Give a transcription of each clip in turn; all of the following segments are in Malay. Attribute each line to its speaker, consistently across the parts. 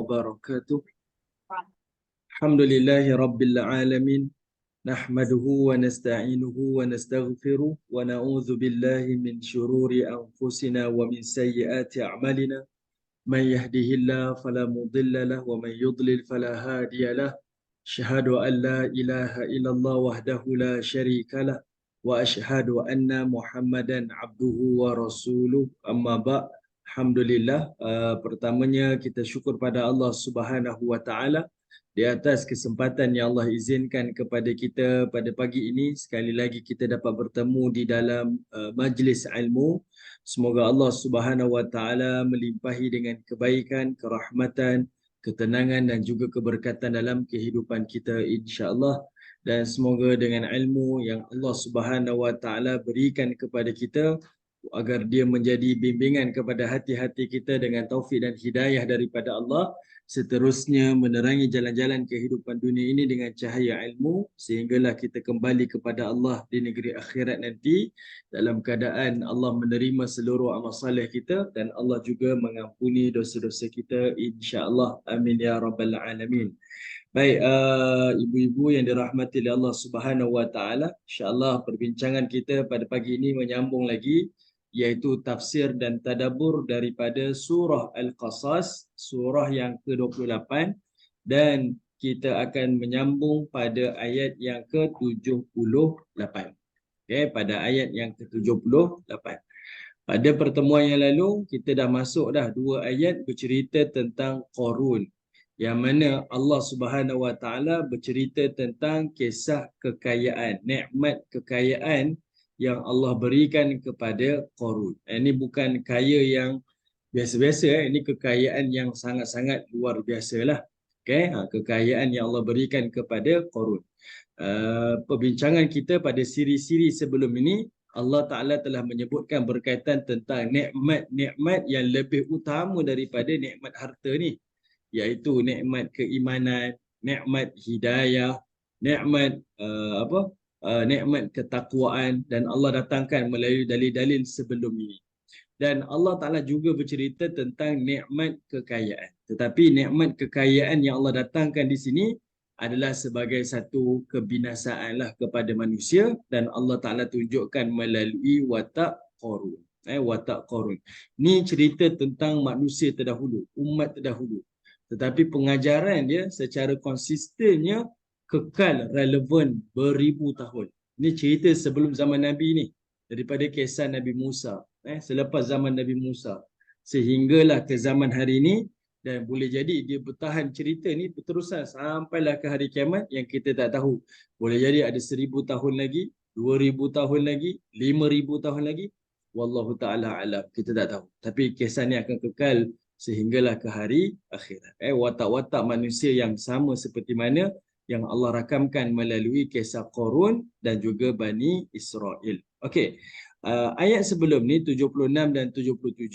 Speaker 1: wabarakatuh. Alhamdulillahi rabbil alamin. Nahmaduhu wa nasta'inuhu wa nastaghfiruh wa na'udzu billahi min syururi anfusina wa min sayyiati a'malina. Man yahdihillahu fala mudilla lahu wa man yudlil fala hadiya lahu. Asyhadu an la ilaha illallah wahdahu la syarika lah wa asyhadu anna Muhammadan abduhu wa rasuluh. Amma ba'. Alhamdulillah, pertamanya kita syukur pada Allah Subhanahu wa taala di atas kesempatan yang Allah izinkan kepada kita pada pagi ini. Sekali lagi kita dapat bertemu di dalam majlis ilmu. Semoga Allah Subhanahu wa taala melimpahi dengan kebaikan, kerahmatan, ketenangan dan juga keberkatan dalam kehidupan kita insya-Allah. Dan semoga dengan ilmu yang Allah Subhanahu wa taala berikan kepada kita agar dia menjadi bimbingan kepada hati-hati kita dengan taufik dan hidayah daripada Allah, seterusnya menerangi jalan-jalan kehidupan dunia ini dengan cahaya ilmu, sehinggalah kita kembali kepada Allah di negeri akhirat nanti dalam keadaan Allah menerima seluruh amal soleh kita dan Allah juga mengampuni dosa-dosa kita insya-Allah. Amin ya rabbal alamin. Baik, ibu-ibu yang dirahmati oleh Allah Subhanahu wa taala, insya-Allah perbincangan kita pada pagi ini menyambung lagi, iaitu tafsir dan tadabbur daripada surah Al-Qasas, surah yang ke-28, dan kita akan menyambung pada ayat yang ke-78. Okey, pada ayat yang ke-78. Pada pertemuan yang lalu kita dah masuk dah dua ayat bercerita tentang Qarun, yang mana Allah Subhanahu wa taala bercerita tentang kisah kekayaan, nikmat kekayaan yang Allah berikan kepada Qarun. Ini bukan kaya yang biasa-biasa, ini kekayaan yang sangat-sangat luar biasalah. Okey, kekayaan yang Allah berikan kepada Qarun. Perbincangan kita pada siri-siri sebelum ini, Allah Ta'ala telah menyebutkan berkaitan tentang nikmat-nikmat yang lebih utama daripada nikmat harta ni, iaitu nikmat keimanan, nikmat hidayah, nikmat nikmat ketakwaan, dan Allah datangkan melalui dalil-dalil sebelum ini. Dan Allah Ta'ala juga bercerita tentang nikmat kekayaan. Tetapi nikmat kekayaan yang Allah datangkan di sini adalah sebagai satu kebinasaanlah kepada manusia, dan Allah Ta'ala tunjukkan melalui watak Qarun. Watak Qarun. Ini cerita tentang manusia terdahulu, umat terdahulu. Tetapi pengajaran dia secara konsistennya kekal relevan beribu tahun. Ini cerita sebelum zaman Nabi ni, daripada kisah Nabi Musa, selepas zaman Nabi Musa sehinggalah ke zaman hari ini, dan boleh jadi dia bertahan cerita ni berterusan sampailah ke hari kiamat yang kita tak tahu. Boleh jadi ada 1000 tahun lagi, 2000 tahun lagi, 5000 tahun lagi. Wallahu ta'ala alam, kita tak tahu. Tapi kisah ni akan kekal sehinggalah ke hari akhirat. Watak-watak manusia yang sama seperti mana yang Allah rakamkan melalui kisah Qarun dan juga Bani Israel. Okey. Ayat sebelum ni 76 dan 77,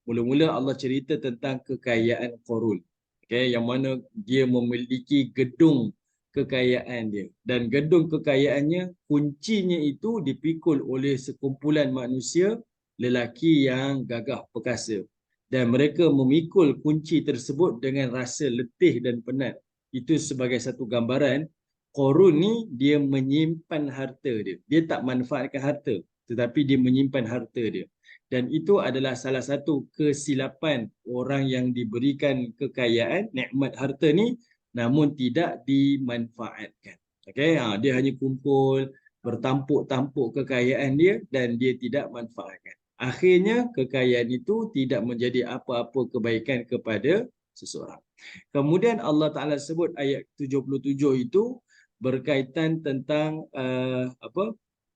Speaker 1: mula-mula Allah cerita tentang kekayaan Qarun. Okey, yang mana dia memiliki gedung kekayaan dia, dan gedung kekayaannya kuncinya itu dipikul oleh sekumpulan manusia lelaki yang gagah perkasa, dan mereka memikul kunci tersebut dengan rasa letih dan penat. Itu sebagai satu gambaran Qarun ni dia menyimpan harta dia. Dia tak manfaatkan harta, tetapi dia menyimpan harta dia. Dan itu adalah salah satu kesilapan orang yang diberikan kekayaan, nikmat harta ni, namun tidak dimanfaatkan. Okey, dia hanya kumpul, bertampuk-tampuk kekayaan dia dan dia tidak manfaatkan. Akhirnya kekayaan itu tidak menjadi apa-apa kebaikan kepada seseorang. Kemudian Allah Ta'ala sebut ayat 77 itu berkaitan tentang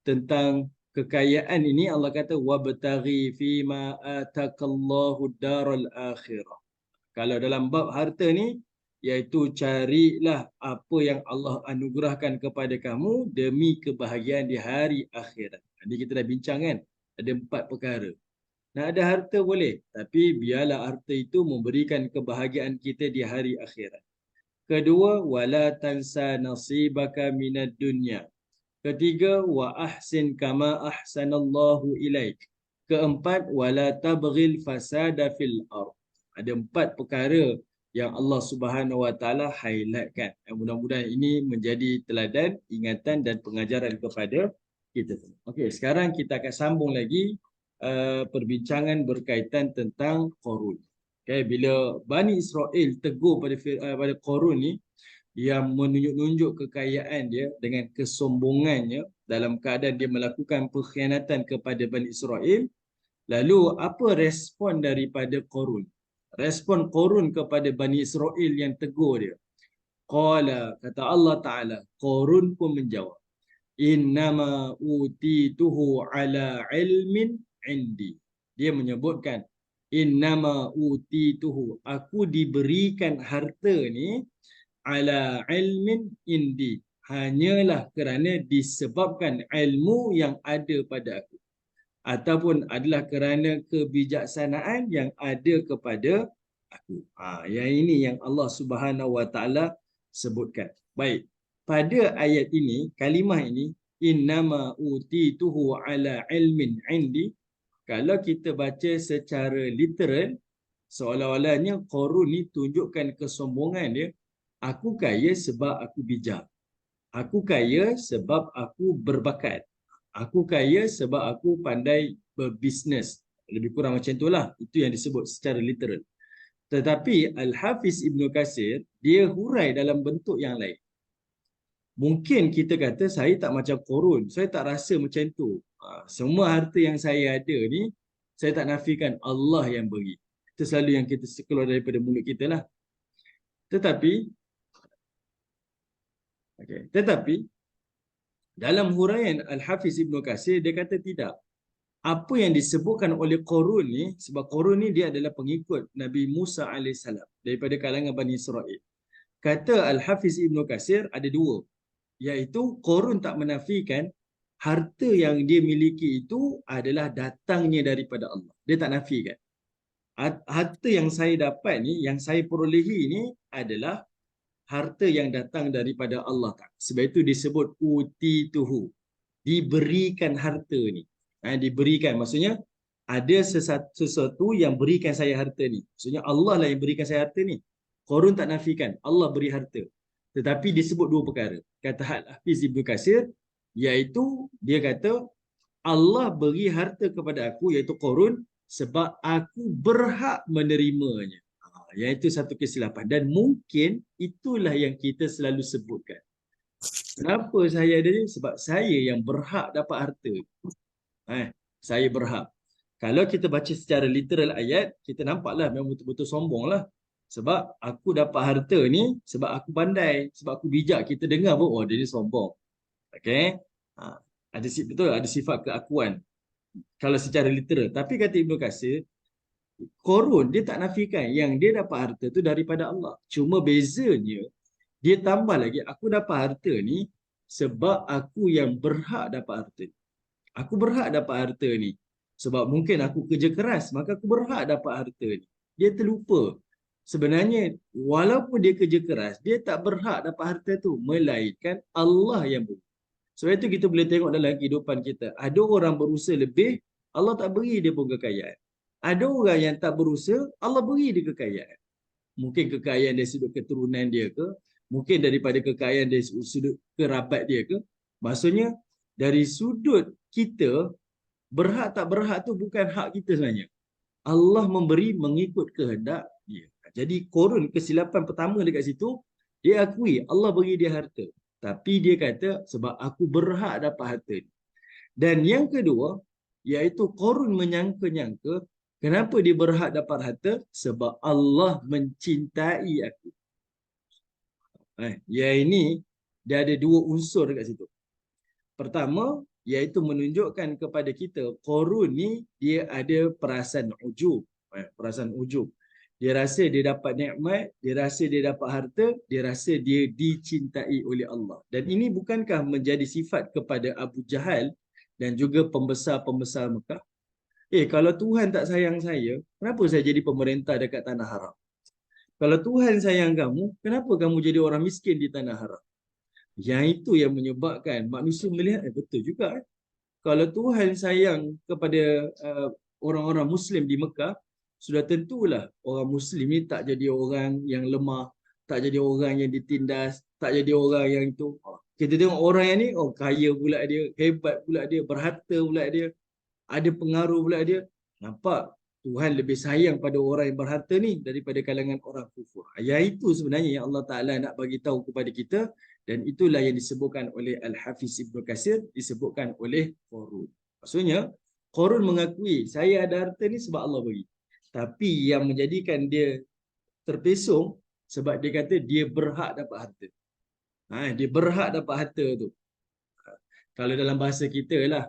Speaker 1: tentang kekayaan ini. Allah kata wabtaghi fima atakallahu daral akhirah. Kalau dalam bab harta ni, iaitu carilah apa yang Allah anugerahkan kepada kamu demi kebahagiaan di hari akhirat. Jadi kita dah bincang kan, ada 4 perkara. Nak ada harta boleh, tapi biarlah harta itu memberikan kebahagiaan kita di hari akhirat. Kedua, wala tansa nasibaka minad dunya. Ketiga, wa ahsin kama ahsanallahu ilaik. Keempat, wala tabghil fasada fil ardh. Ada 4 perkara yang Allah Subhanahu Wa Taala highlightkan. Mudah-mudahan ini menjadi teladan, ingatan dan pengajaran kepada kita semua. Okey, sekarang kita akan sambung lagi perbincangan berkaitan tentang Qarun. Okay, bila Bani Israel tegur pada Qarun ni yang menunjuk-nunjuk kekayaan dia dengan kesombongannya dalam keadaan dia melakukan pengkhianatan kepada Bani Israel, lalu apa respon daripada Qarun? Respon Qarun kepada Bani Israel yang tegur dia. Qala, kata Allah Ta'ala, Qarun pun menjawab, innama utituhu ala ilmin indi. Dia menyebutkan, innama utituhu, aku diberikan harta ni ala ilmin indi, hanyalah kerana disebabkan ilmu yang ada pada aku, ataupun adalah kerana kebijaksanaan yang ada kepada aku. Yang ini yang Allah Subhanahu Wa Taala sebutkan. Baik. Pada ayat ini, kalimah ini, innama utituhu ala ilmin indi, kalau kita baca secara literal, seolah-olahnya Qarun ni tunjukkan kesombongan dia. Aku kaya sebab aku bijak. Aku kaya sebab aku berbakat. Aku kaya sebab aku pandai berbisnes. Lebih kurang macam itulah. Itu yang disebut secara literal. Tetapi Al-Hafiz Ibn Katsir, dia hurai dalam bentuk yang lain. Mungkin kita kata, saya tak macam Qarun. Saya tak rasa macam tu. Semua harta yang saya ada ni, saya tak nafikan Allah yang beri. Itu selalu yang kita keluar daripada mulut kita lah. Tetapi dalam huraian Al-Hafiz Ibn Katsir, dia kata tidak. Apa yang disebutkan oleh Qarun ni, sebab Qarun ni dia adalah pengikut Nabi Musa AS daripada kalangan Bani Israel. Kata Al-Hafiz Ibn Katsir ada dua, iaitu Qarun tak menafikan harta yang dia miliki itu adalah datangnya daripada Allah. Dia tak nafikan. Harta yang saya dapat ni, yang saya perolehi ni adalah harta yang datang daripada Allah. Sebab itu disebut utituhu, diberikan harta ni. Diberikan maksudnya ada sesuatu yang berikan saya harta ni. Maksudnya Allah lah yang berikan saya harta ni. Qarun tak nafikan Allah beri harta. Tetapi disebut dua perkara. Kata Hafiz Ibn Katsir, iaitu dia kata Allah beri harta kepada aku, iaitu Qarun, sebab aku berhak menerimanya. Iaitu satu kesilapan. Dan mungkin itulah yang kita selalu sebutkan. Kenapa saya ada ni? Sebab saya yang berhak dapat harta. Saya berhak. Kalau kita baca secara literal ayat, kita nampaklah memang betul-betul sombong lah. Sebab aku dapat harta ni, sebab aku pandai, sebab aku bijak. Kita dengar pun, oh dia ni sombong. Okay? Betul, ada sifat keakuan. Kalau secara literal. Tapi kata Ibn Katsir, Qarun dia tak nafikan yang dia dapat harta tu daripada Allah. Cuma bezanya, dia tambah lagi, aku dapat harta ni sebab aku yang berhak dapat harta ni. Aku berhak dapat harta ni sebab mungkin aku kerja keras, maka aku berhak dapat harta ni. Dia terlupa. Sebenarnya walaupun dia kerja keras, dia tak berhak dapat harta tu, melainkan Allah yang beri. Sebab itu kita boleh tengok dalam kehidupan kita, ada orang berusaha lebih, Allah tak beri dia pun kekayaan. Ada orang yang tak berusaha, Allah beri dia kekayaan. Mungkin kekayaan dari sudut keturunan dia ke, mungkin daripada kekayaan dari sudut kerabat dia ke. Maksudnya dari sudut kita, berhak tak berhak tu bukan hak kita sebenarnya. Allah memberi mengikut kehendak dia. Jadi Qarun, kesilapan pertama dekat situ, dia akui Allah beri dia harta. Tapi dia kata sebab aku berhak dapat harta ni. Dan yang kedua, iaitu Qarun menyangka-nyangka kenapa dia berhak dapat harta? Sebab Allah mencintai aku. Yang ini dia ada dua unsur dekat situ. Pertama, iaitu menunjukkan kepada kita Qarun ni dia ada perasaan ujub. Perasaan ujub. Dia rasa dia dapat nikmat, dia rasa dia dapat harta, dia rasa dia dicintai oleh Allah. Dan ini bukankah menjadi sifat kepada Abu Jahal dan juga pembesar-pembesar Mekah? Kalau Tuhan tak sayang saya, kenapa saya jadi pemerintah dekat tanah haram? Kalau Tuhan sayang kamu, kenapa kamu jadi orang miskin di tanah haram? Yang itu yang menyebabkan manusia melihat, betul juga. Kalau Tuhan sayang kepada orang-orang Muslim di Mekah, sudah tentulah orang Muslim ni tak jadi orang yang lemah, tak jadi orang yang ditindas, tak jadi orang yang itu. Kita tengok orang yang ni, oh kaya pula dia, hebat pula dia, berharta pula dia, ada pengaruh pula dia. Nampak Tuhan lebih sayang pada orang yang berharta ni daripada kalangan orang kufur. Yang itu sebenarnya yang Allah Ta'ala nak bagi tahu kepada kita, dan itulah yang disebutkan oleh Al-Hafiz Ibn Katsir, disebutkan oleh Qarun. Maksudnya, Qarun mengakui saya ada harta ni sebab Allah bagi. Tapi yang menjadikan dia terpesong sebab dia kata dia berhak dapat harta. Dia berhak dapat harta tu. Kalau dalam bahasa kita lah,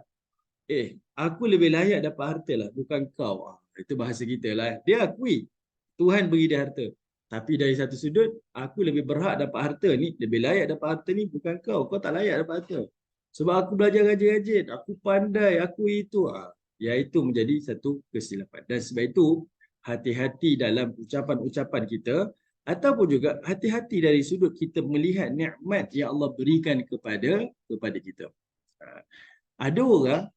Speaker 1: aku lebih layak dapat harta lah, bukan kau. Itu bahasa kita lah. Dia akui Tuhan beri dia harta. Tapi dari satu sudut, aku lebih berhak dapat harta ni, lebih layak dapat harta ni, bukan kau. Kau tak layak dapat harta. Sebab aku belajar rajin-rajin, aku pandai, aku itu. Ya, itu menjadi satu kesilapan. Dan sebab itu, hati-hati dalam ucapan-ucapan kita, ataupun juga hati-hati dari sudut kita melihat nikmat yang Allah berikan kepada kita. Ada orang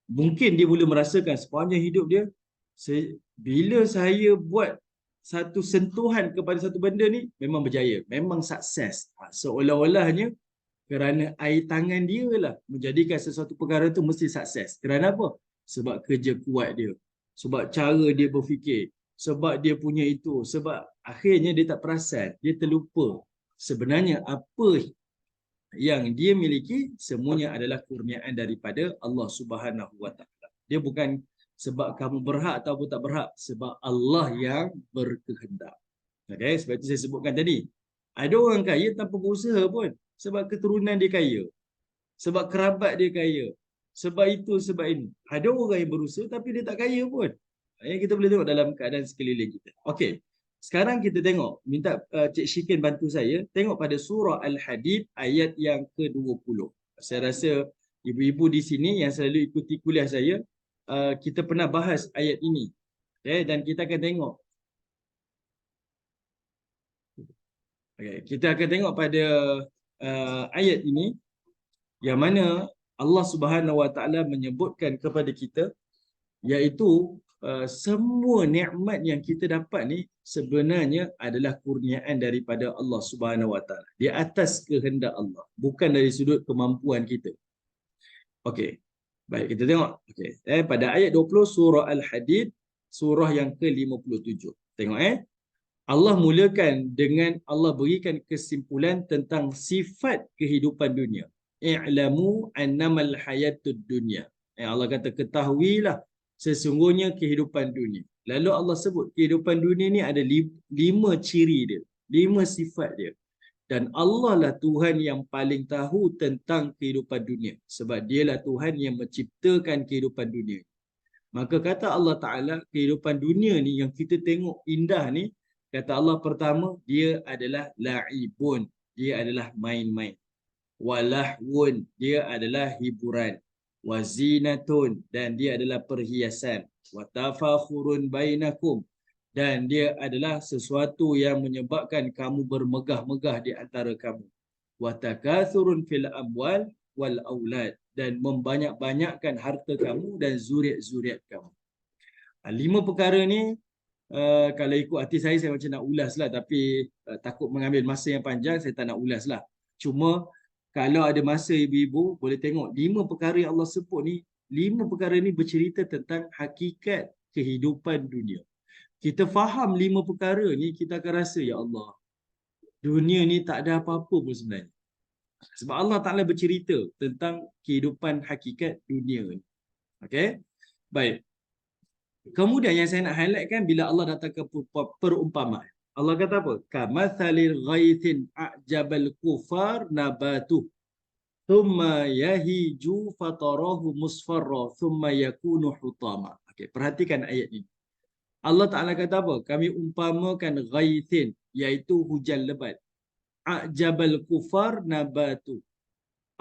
Speaker 1: mungkin dia boleh merasakan sepanjang hidup dia, bila saya buat satu sentuhan kepada satu benda ni, memang berjaya, memang sukses. Seolah-olahnya kerana air tangan dia lah menjadikan sesuatu perkara tu mesti sukses. Kerana apa? Sebab kerja kuat dia, sebab cara dia berfikir, sebab dia punya itu, sebab akhirnya dia tak perasan, dia terlupa sebenarnya apa yang dia miliki semuanya adalah kurniaan daripada Allah Subhanahu Wa Taala. Dia bukan sebab kamu berhak ataupun tak berhak, sebab Allah yang berkehendak. Okay, sebab itu saya sebutkan tadi. Ada orang kaya tanpa berusaha pun, sebab keturunan dia kaya, sebab kerabat dia kaya, sebab itu, sebab ini. Ada orang yang berusaha tapi dia tak kaya pun. Yang kita boleh tengok dalam keadaan sekeliling kita. Okey. Sekarang kita tengok, minta Cik Syikin bantu saya, tengok pada surah Al-Hadid ayat yang ke-20. Saya rasa ibu-ibu di sini yang selalu ikuti kuliah saya, kita pernah bahas ayat ini. Okay, dan kita akan tengok. Okay, kita akan tengok pada ayat ini, yang mana Allah Subhanahu Wa Taala menyebutkan kepada kita, iaitu semua nikmat yang kita dapat ni sebenarnya adalah kurniaan daripada Allah Subhanahu Wa Taala, di atas kehendak Allah, bukan dari sudut kemampuan kita. Okey. Baik, kita tengok. Okey. Pada ayat 20 surah Al-Hadid, surah yang ke-57. Tengok Allah mulakan dengan Allah berikan kesimpulan tentang sifat kehidupan dunia. I'lamu annamal hayatud dunya. Allah kata ketahuilah sesungguhnya kehidupan dunia. Lalu Allah sebut kehidupan dunia ni ada 5 ciri dia, 5 sifat dia. Dan Allah lah Tuhan yang paling tahu tentang kehidupan dunia, sebab dialah Tuhan yang menciptakan kehidupan dunia. Maka kata Allah Ta'ala, kehidupan dunia ni yang kita tengok indah ni, kata Allah pertama, dia adalah la'ibun, dia adalah main-main. Walahwun, dia adalah hiburan. Wazinatun, dan dia adalah perhiasan. Watafakhurun bainakum, dan dia adalah sesuatu yang menyebabkan kamu bermegah-megah di antara kamu. Watakathurun fil amwal wal aulad, dan membanyak-banyakkan harta kamu dan zuriat-zuriat kamu. 5 perkara ni, kalau ikut hati saya macam nak ulas lah, tapi takut mengambil masa yang panjang, saya tak nak ulas lah. Cuma kalau ada masa ibu-ibu boleh tengok 5 perkara yang Allah sebut ni, 5 perkara ni bercerita tentang hakikat kehidupan dunia. Kita faham 5 perkara ni, kita akan rasa, ya Allah, dunia ni tak ada apa-apa pun sebenarnya. Sebab Allah Ta'ala bercerita tentang kehidupan hakikat dunia ni. Okay? Baik. Kemudian yang saya nak highlightkan, bila Allah datangkan perumpamaan. Allah kata apa? Kamathalil ghaithin a'jabal kufar nabatuh, thumma yahiju fatarahu musfarra, thumma yakunu hutama. Okay, perhatikan ayat ini. Allah Ta'ala kata apa? Kami umpamakan ghaithin, iaitu hujan lebat. A'jabal kufar nabatuh.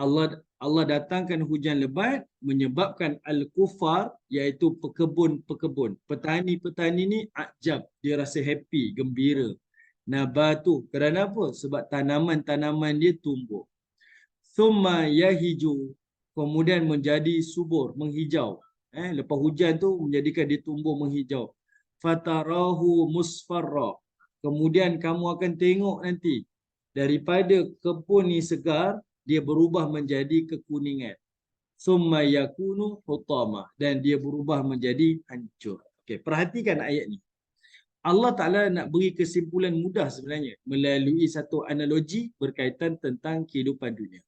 Speaker 1: Allah datangkan hujan lebat menyebabkan al-kufar, iaitu pekebun-pekebun. Petani-petani ni ajab, dia rasa happy, gembira. Nabatu, kerana apa? Sebab tanaman-tanaman dia tumbuh. Thumma yahiju, kemudian menjadi subur, menghijau. Lepas hujan tu menjadikan dia tumbuh menghijau. fatarahu musfarra. Kemudian kamu akan tengok nanti daripada kebun ni segar, dia berubah menjadi kekuningan. Summa yakunu hutama, dan dia berubah menjadi hancur. Okey, perhatikan ayat ni. Allah Ta'ala nak beri kesimpulan mudah sebenarnya melalui satu analogi berkaitan tentang kehidupan dunia.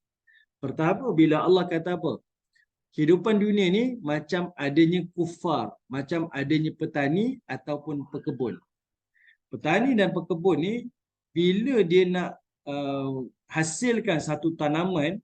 Speaker 1: Pertama, bila Allah kata apa? Kehidupan dunia ni macam adanya kufar, macam adanya petani ataupun pekebun. Petani dan pekebun ni, bila dia nak hasilkan satu tanaman,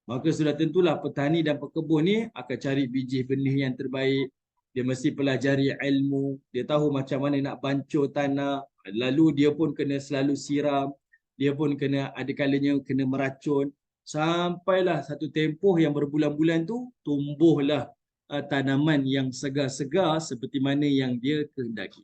Speaker 1: maka sudah tentulah petani dan pekebun ni akan cari biji benih yang terbaik. Dia mesti pelajari ilmu, dia tahu macam mana nak bancur tanah, lalu dia pun kena selalu siram, dia pun kena ada kalanya kena meracun, sampailah satu tempoh yang berbulan-bulan tu tumbuhlah tanaman yang segar-segar seperti mana yang dia kehendaki.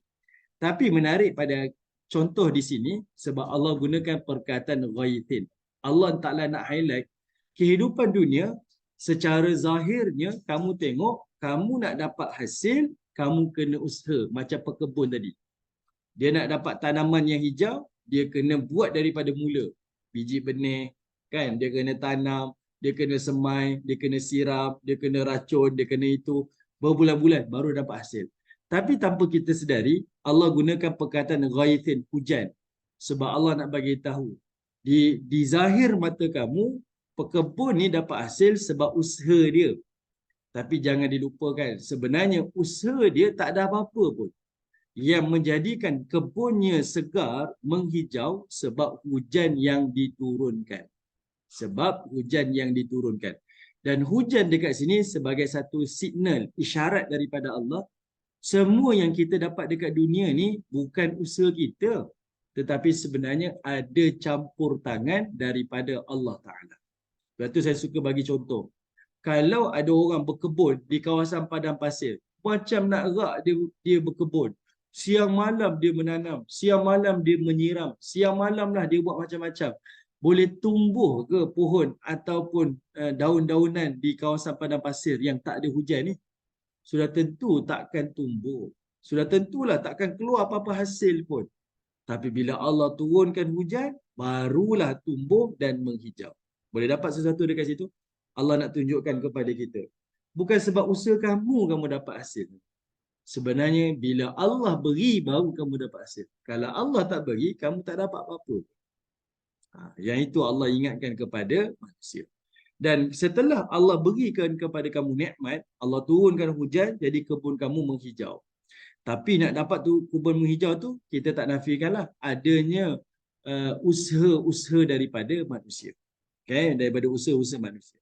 Speaker 1: Tapi menarik pada contoh di sini sebab Allah gunakan perkataan ghaithin. Allah Ta'ala nak highlight kehidupan dunia secara zahirnya kamu tengok, kamu nak dapat hasil, kamu kena usaha macam pekebun tadi. Dia nak dapat tanaman yang hijau, dia kena buat daripada mula. Biji benih, kan? Dia kena tanam, dia kena semai, dia kena siram, dia kena racun, dia kena itu. Berbulan-bulan baru dapat hasil. Tapi tanpa kita sedari, Allah gunakan perkataan ghaithin, hujan. Sebab Allah nak bagi tahu, di zahir mata kamu, pekebun ni dapat hasil sebab usaha dia. Tapi jangan dilupakan, sebenarnya usaha dia tak ada apa-apa pun. Yang menjadikan kebunnya segar, menghijau sebab hujan yang diturunkan. Sebab hujan yang diturunkan. Dan hujan dekat sini sebagai satu signal, isyarat daripada Allah. Semua yang kita dapat dekat dunia ni bukan usaha kita. Tetapi sebenarnya ada campur tangan daripada Allah Ta'ala. Sebab tu saya suka bagi contoh. Kalau ada orang berkebun di kawasan padang pasir, macam nak rak dia berkebun. Siang malam dia menanam, siang malam dia menyiram, siang malam lah dia buat macam-macam. Boleh tumbuh ke pohon ataupun daun-daunan di kawasan padang pasir yang tak ada hujan ni? Sudah tentu takkan tumbuh. Sudah tentulah takkan keluar apa-apa hasil pun. Tapi bila Allah turunkan hujan, barulah tumbuh dan menghijau. Boleh dapat sesuatu dekat situ? Allah nak tunjukkan kepada kita. Bukan sebab usaha kamu dapat hasil. Sebenarnya bila Allah beri baru kamu dapat hasil. Kalau Allah tak beri, kamu tak dapat apa-apa. Yang itu Allah ingatkan kepada manusia. Dan setelah Allah berikan kepada kamu nikmat, Allah turunkan hujan, jadi kebun kamu menghijau. Tapi nak dapat tu kebun menghijau tu, kita tak nafikanlah adanya usaha-usaha daripada manusia. Okay? Daripada usaha-usaha manusia.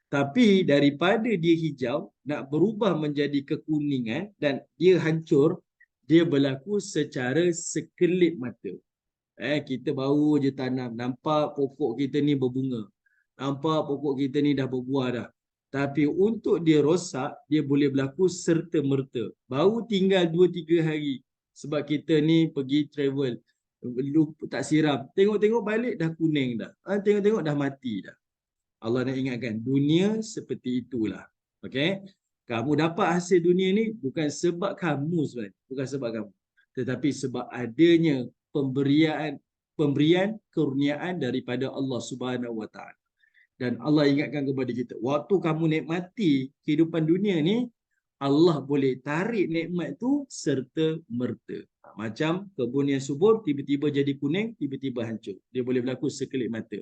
Speaker 1: Tapi daripada dia hijau, nak berubah menjadi kekuningan dan dia hancur, dia berlaku secara sekelip mata. Kita baru je tanam, nampak pokok kita ni berbunga. Nampak pokok kita ni dah berbuah dah. Tapi untuk dia rosak, dia boleh berlaku serta-merta. Baru tinggal 2-3 hari. Sebab kita ni pergi travel, tak siram. Tengok-tengok balik dah kuning dah. Tengok-tengok dah mati dah. Allah nak ingatkan, dunia seperti itulah. Okay? Kamu dapat hasil dunia ni bukan sebab kamu sebenarnya. Bukan sebab kamu. Tetapi sebab adanya pemberian kurniaan daripada Allah Subhanahu Wa Taala. Dan Allah ingatkan kepada kita, waktu kamu nikmati kehidupan dunia ni, Allah boleh tarik nikmat tu serta merta. Macam kebun yang subur, tiba-tiba jadi kuning, tiba-tiba hancur. Dia boleh berlaku sekelip mata.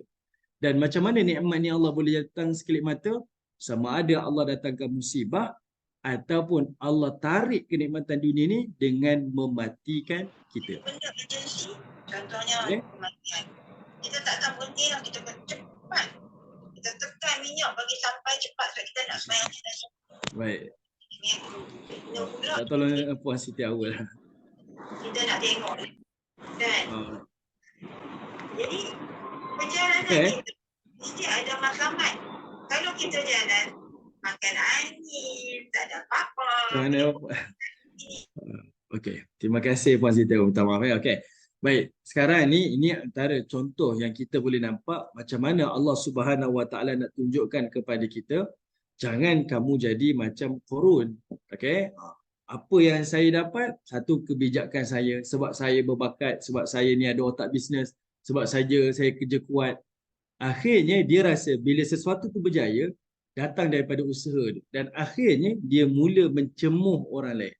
Speaker 1: Dan macam mana nikmat ni Allah boleh datang sekelip mata? Sama ada Allah datangkan musibah ataupun Allah tarik kenikmatan dunia ni dengan mematikan kita.
Speaker 2: Benda urgensi, contohnya kematian. Kita takkan berhenti lah, kita cepat. Kita tekan minyak bagi sampai cepat sebab kita nak sembahyang dan
Speaker 1: baik.
Speaker 2: Tak
Speaker 1: tolong Puan Siti Awal.
Speaker 2: Kita nak tengok kan. Jadi perjalanan kita mesti ada matlamat. Kalau kita jalan makan angin, tak ada apa-apa.
Speaker 1: Okey, terima kasih Puan Siti Awal. Minta maaf ya. Okey. Baik, sekarang ini antara contoh yang kita boleh nampak macam mana Allah Subhanahu Wa Taala nak tunjukkan kepada kita, jangan kamu jadi macam Qarun. Okey? Apa yang saya dapat, satu kebijakan saya, sebab saya berbakat, sebab saya ni ada otak bisnes, sebab saya kerja kuat. Akhirnya dia rasa bila sesuatu tu berjaya, datang daripada usaha dia. Dan akhirnya dia mula mencemuh orang lain.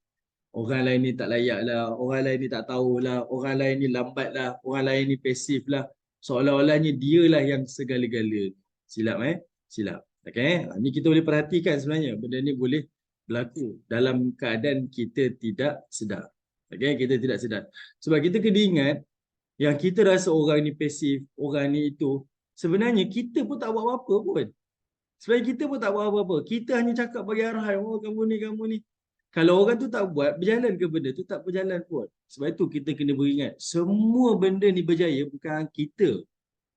Speaker 1: Orang lain ni tak layak lah, orang lain ni tak tahulah, orang lain ni lambat lah, orang lain ni pasif lah. Seolah-olahnya dialah yang segala-gala. Silap Silap. Okay? Ni kita boleh perhatikan sebenarnya. Benda ni boleh berlaku dalam keadaan kita tidak sedar. Okay? Kita tidak sedar. Sebab kita kena ingat, yang kita rasa orang ni pasif, orang ni itu, sebenarnya kita pun tak buat apa-apa pun. Sebenarnya kita pun tak buat apa-apa. Kita hanya cakap bagi arahan, oh kamu ni. Kalau orang tu tak buat, berjalan ke benda tu tak berjalan pun. Sebab itu kita kena beringat, semua benda ni berjaya bukan kita,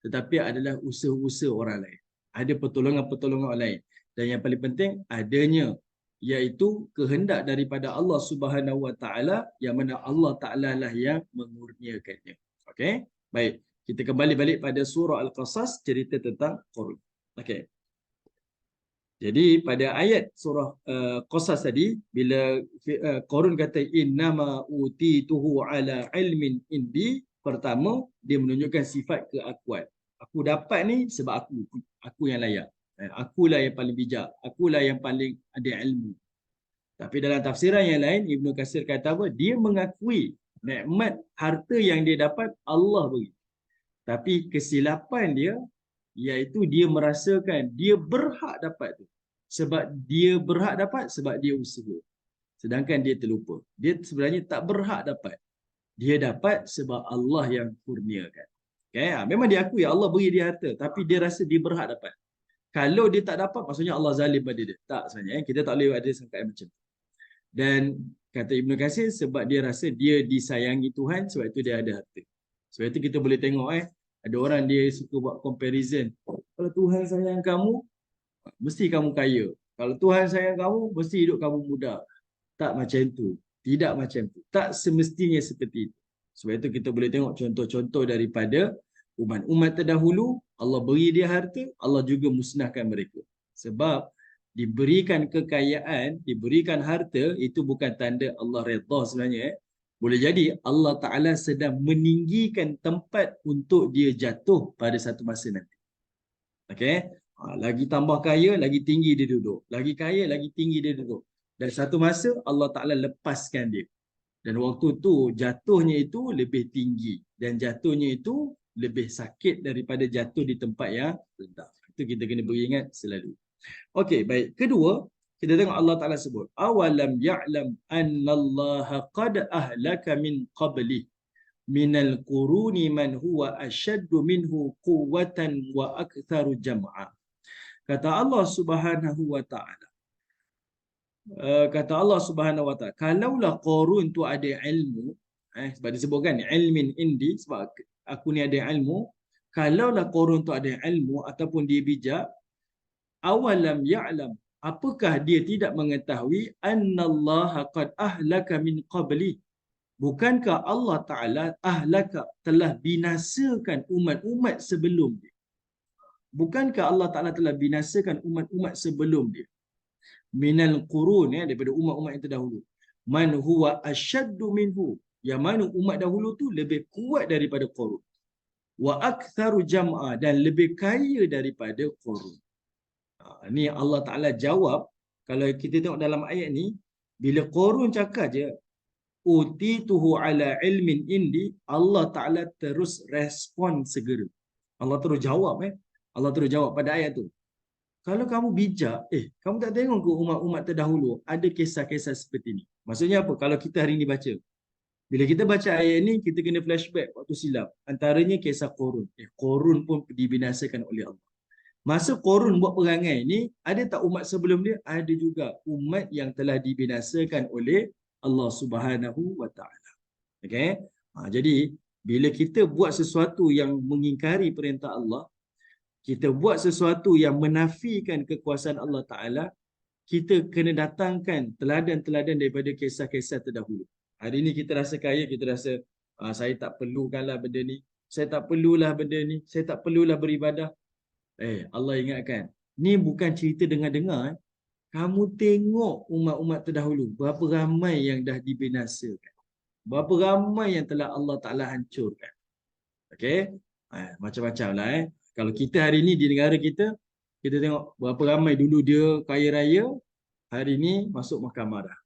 Speaker 1: tetapi adalah usaha-usaha orang lain. Ada pertolongan-pertolongan orang lain. Dan yang paling penting, adanya iaitu kehendak daripada Allah Subhanahu Wa Taala, yang mana Allah Taala lah yang mengurniakannya. Okey? Baik, kita kembali balik pada surah Al-Qasas, cerita tentang Qarun. Okey. Jadi pada ayat surah Qasas tadi, bila Qarun kata innama utituhu ala ilmin indi, pertama dia menunjukkan sifat keakuan. Aku dapat ni sebab aku yang layak. Akulah yang paling bijak, akulah yang paling ada ilmu. Tapi dalam tafsiran yang lain, Ibnu Katsir kata apa? Dia mengakui nikmat harta yang dia dapat Allah beri. Tapi kesilapan dia iaitu dia merasakan dia berhak dapat tu. Sebab dia berhak dapat sebab dia usaha. Sedangkan dia terlupa. Dia sebenarnya tak berhak dapat. Dia dapat sebab Allah yang kurniakan. Okay? Memang dia akui Allah beri dia harta, tapi dia rasa dia berhak dapat. Kalau dia tak dapat, maksudnya Allah zalim pada dia. Tak sebenarnya. Kita tak boleh ada sangkaan macam tu. Dan kata Ibnu Katsir, sebab dia rasa dia disayangi Tuhan, sebab itu dia ada harta. Sebab itu kita boleh tengok ada orang dia suka buat comparison. Kalau Tuhan sayang kamu, mesti kamu kaya. Kalau Tuhan sayang kamu, mesti hidup kamu mudah. Tak macam tu. Tidak macam tu. Tak semestinya seperti itu. Sebab itu kita boleh tengok contoh-contoh daripada umat-umat terdahulu. Allah beri dia harta, Allah juga musnahkan mereka. Sebab diberikan kekayaan, diberikan harta, itu bukan tanda Allah redha sebenarnya. Boleh jadi Allah Ta'ala sedang meninggikan tempat untuk dia jatuh pada satu masa nanti. Okay? Lagi tambah kaya, lagi tinggi dia duduk. Lagi kaya, lagi tinggi dia duduk. Dan satu masa Allah Ta'ala lepaskan dia. Dan waktu tu jatuhnya itu lebih tinggi. Dan jatuhnya itu lebih sakit daripada jatuh di tempat yang rendah. Itu kita kena beringat selalu. Okey, baik. Kedua, kita tengok Allah Ta'ala sebut. Awalam ya'lam annallaha qad ahlaka min qablih minal quruni man huwa asyaddu minhu quwwatan wa aktharu jam'a. Kata Allah Subhanahu wa Ta'ala. Kata Allah Subhanahu wa Ta'ala, kalaulah Qarun tu ada ilmu, sebab disebutkan ilmin indi, sebab aku ni ada ilmu, kalaulah Qarun tu ada ilmu ataupun dia bijak, awalam ya'lam, apakah dia tidak mengetahui annallaha qad ahlaka min qabli, bukankah Allah Ta'ala ahlaka, telah binasakan umat-umat sebelum dia. Bukankah Allah Ta'ala telah binasakan umat-umat sebelum dia. Minal qurun, daripada umat-umat yang terdahulu. Man huwa asyaddu minhu, yang mana umat dahulu tu lebih kuat daripada Qarun. Wa aktharu jam'a, dan lebih kaya daripada Qarun. Ni Allah Ta'ala jawab. Kalau kita tengok dalam ayat ni, bila Qarun cakap je, utituhu ala ilmin indi, Allah Ta'ala terus respon segera. Allah terus jawab. Allah terus jawab pada ayat tu. Kalau kamu bijak, kamu tak tengok ke umat-umat terdahulu ada kisah-kisah seperti ni. Maksudnya apa? Kalau kita hari ni baca. Bila kita baca ayat ni, kita kena flashback waktu silap. Antaranya kisah Qarun. Qarun pun dibinasakan oleh Allah. Masa Qarun buat perangai ni, ada tak umat sebelum dia? Ada juga umat yang telah dibinasakan oleh Allah Subhanahu wa Ta'ala. Okay? Jadi, bila kita buat sesuatu yang mengingkari perintah Allah, kita buat sesuatu yang menafikan kekuasaan Allah Ta'ala, kita kena datangkan teladan-teladan daripada kisah-kisah terdahulu. Hari ini kita rasa kaya, kita rasa saya tak perlukanlah benda ni, saya tak perlulah benda ni, saya tak perlulah beribadah. Allah ingatkan, ni bukan cerita dengar-dengar. Kamu tengok umat-umat terdahulu, berapa ramai yang dah dibinasakan. Berapa ramai yang telah Allah Ta'ala hancurkan. Okey? Macam-macam lah Kalau kita hari ni di negara kita, kita tengok berapa ramai dulu dia kaya raya, hari ni masuk mahkamah dah.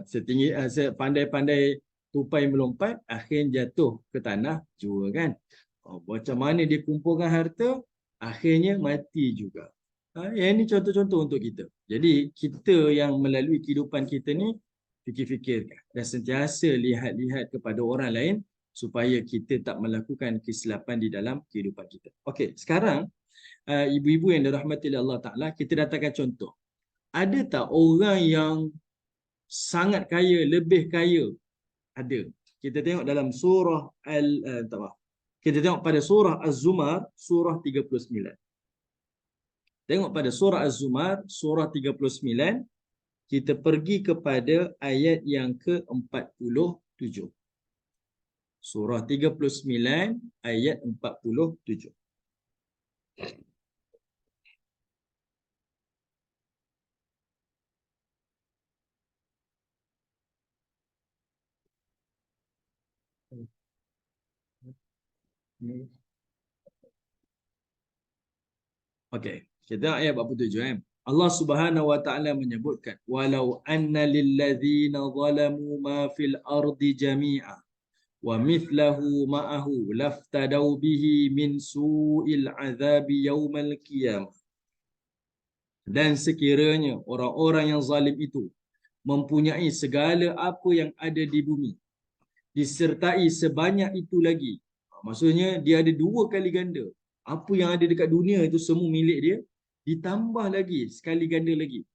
Speaker 1: Setinggi, sepandai-pandai tupai melompat, akhirnya jatuh ke tanah jua kan. Macam mana dia kumpulkan harta, akhirnya mati juga. Yang ini contoh-contoh untuk kita. Jadi kita yang melalui kehidupan kita ni, fikir-fikirkan dan sentiasa lihat-lihat kepada orang lain supaya kita tak melakukan kesilapan di dalam kehidupan kita. Okey, sekarang ibu-ibu yang dirahmati oleh Allah Ta'ala, kita datangkan contoh. Ada tak orang yang sangat kaya, lebih kaya? Ada. Kita tengok dalam surah kita tengok pada surah Az-Zumar, surah 39. Tengok pada surah Az-Zumar, surah 39. Kita pergi kepada ayat yang ke-47. Surah 39, ayat 47. Okey, kita tengok ayat 47. Allah Subhanahu wa taala menyebutkan, walau anna lilladzina zalamu ma fil ardi jami'a wa mithlahu ma'ahu laftadau bihi min su'il azabi yaumal qiyamah. Dan sekiranya orang-orang yang zalim itu mempunyai segala apa yang ada di bumi, disertai sebanyak itu lagi. Maksudnya dia ada 2 kali ganda. Apa yang ada dekat dunia itu semua milik dia, ditambah lagi sekali ganda lagi.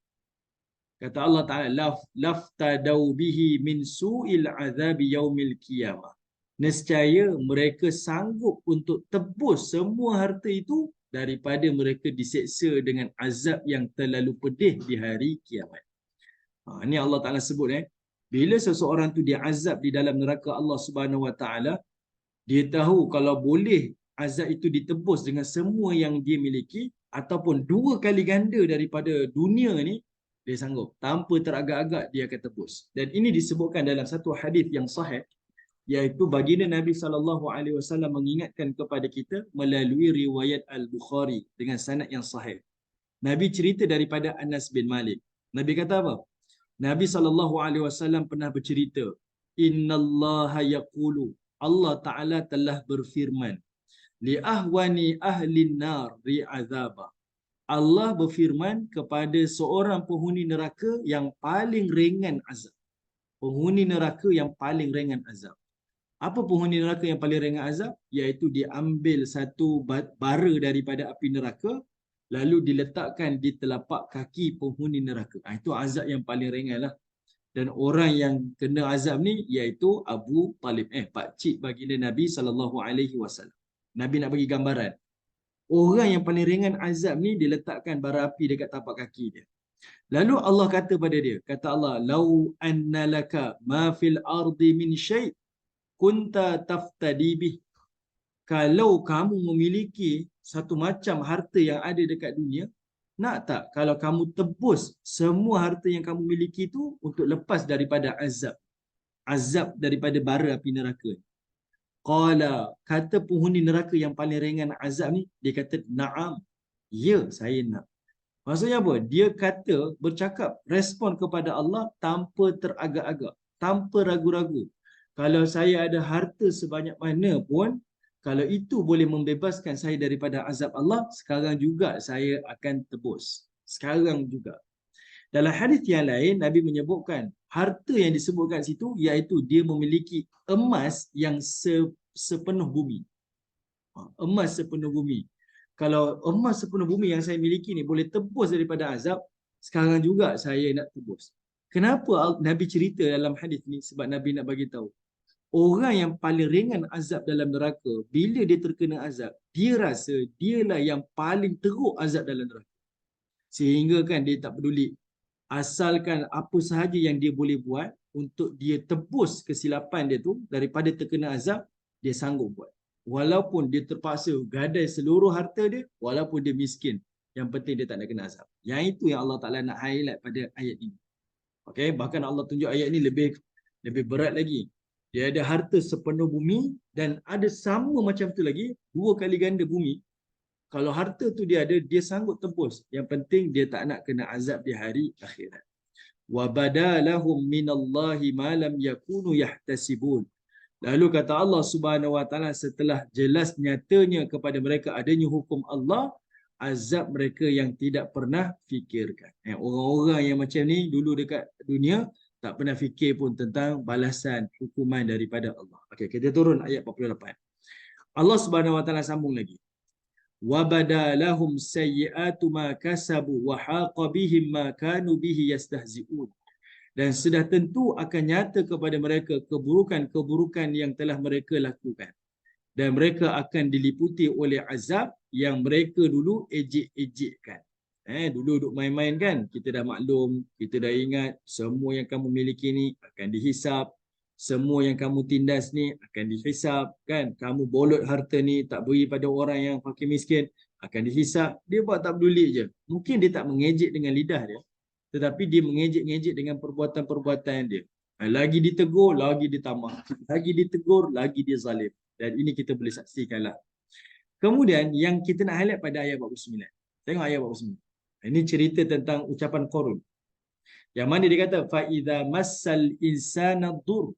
Speaker 1: Kata Allah Ta'ala, laftadau bihi min su'il azabi yaumil qiyamah. Nescaya mereka sanggup untuk tebus semua harta itu daripada mereka diseksa dengan azab yang terlalu pedih di hari kiamat. Ini Allah Ta'ala sebut bila seseorang tu dia azab di dalam neraka Allah Subhanahu Wa Ta'ala, dia tahu kalau boleh azab itu ditebus dengan semua yang dia miliki ataupun 2 kali ganda daripada dunia ni, dia sanggup. Tanpa teragak-agak dia akan tebus. Dan ini disebutkan dalam satu hadis yang sahih, iaitu baginda Nabi SAW mengingatkan kepada kita melalui riwayat Al-Bukhari dengan sanad yang sahih. Nabi cerita daripada Anas bin Malik. Nabi kata apa? Nabi SAW pernah bercerita, innallaha yaqulu, Allah Ta'ala telah berfirman, li ahwani ahlin nar ri'azaba. Allah berfirman kepada seorang penghuni neraka yang paling ringan azab. Penghuni neraka yang paling ringan azab. Apa penghuni neraka yang paling ringan azab? Iaitu dia ambil satu bara daripada api neraka, lalu diletakkan di telapak kaki penghuni neraka. Itu azab yang paling ringan lah. Dan orang yang kena azab ni iaitu Abu Talib, pakcik baginda Nabi SAW. Nabi nak bagi gambaran. Orang yang paling ringan azab ni diletakkan bara api dekat tapak kaki dia. Lalu Allah kata pada dia, kata Allah, lau anna laka ma fil ardi min syai' kunta taftadi bih. Kalau kamu memiliki satu macam harta yang ada dekat dunia, nak tak kalau kamu tebus semua harta yang kamu miliki itu untuk lepas daripada azab. Azab daripada bara api neraka. Qala, kata penghuni neraka yang paling ringan azab ni, dia kata, na'am. Ya, saya nak. Maksudnya apa? Dia kata, bercakap, respon kepada Allah tanpa teragak-agak, tanpa ragu-ragu. Kalau saya ada harta sebanyak mana pun, kalau itu boleh membebaskan saya daripada azab Allah, sekarang juga saya akan tebus. Sekarang juga. Dalam hadis yang lain, Nabi menyebutkan harta yang disebutkan situ iaitu dia memiliki emas yang sepenuh bumi. Emas sepenuh bumi. Kalau emas sepenuh bumi yang saya miliki ni boleh tebus daripada azab, sekarang juga saya nak tebus. Kenapa Nabi cerita dalam hadis ni? Sebab Nabi nak bagi tahu, orang yang paling ringan azab dalam neraka, bila dia terkena azab, dia rasa dialah yang paling teruk azab dalam neraka. Sehingga kan dia tak peduli. Asalkan apa sahaja yang dia boleh buat untuk dia tebus kesilapan dia tu daripada terkena azab, dia sanggup buat. Walaupun dia terpaksa gadai seluruh harta dia, walaupun dia miskin. Yang penting dia tak nak kena azab. Yang itu yang Allah Ta'ala nak highlight pada ayat ini. Okay? Bahkan Allah tunjuk ayat ini lebih berat lagi. Dia ada harta sepenuh bumi dan ada sama macam tu lagi, 2 kali ganda bumi. Kalau harta tu dia ada, dia sanggup tembus. Yang penting dia tak nak kena azab di hari akhirat. Wa badalahum minallahi ma lam yakunu yahtasibun. Lalu kata Allah Subhanahu wa taala, setelah jelas nyatanya kepada mereka adanya hukum Allah, azab mereka yang tidak pernah fikirkan. Orang-orang yang macam ni dulu dekat dunia tak pernah fikir pun tentang balasan hukuman daripada Allah. Okey, kita turun ayat 48. Allah Subhanahu wa taala sambung lagi. Wa badalahum sayyi'atu ma kasabu wa haqa bihim ma kanu bihi yastahzi'un. Dan sudah tentu akan nyata kepada mereka keburukan-keburukan yang telah mereka lakukan. Dan mereka akan diliputi oleh azab yang mereka dulu ejek-ejekkan. Dulu duduk main-main kan, kita dah maklum, kita dah ingat semua yang kamu miliki ni akan dihisap, semua yang kamu tindas ni akan dihisap kan, kamu bolot harta ni tak beri pada orang yang fakir miskin akan dihisap. Dia buat tak peduli je. Mungkin dia tak mengejek dengan lidah dia, tetapi dia mengejek-ngejek dengan perbuatan-perbuatan dia. Lagi ditegur, lagi ditambah. Lagi ditegur, lagi dia zalim. Dan ini kita boleh saksikanlah. Kemudian yang kita nak highlight pada ayat 49. Tengok ayat 49. Ini cerita tentang ucapan Qarun. Yang mana dia kata, فَإِذَا مَسَّ الْإِنسَانَ الضُّرُّ.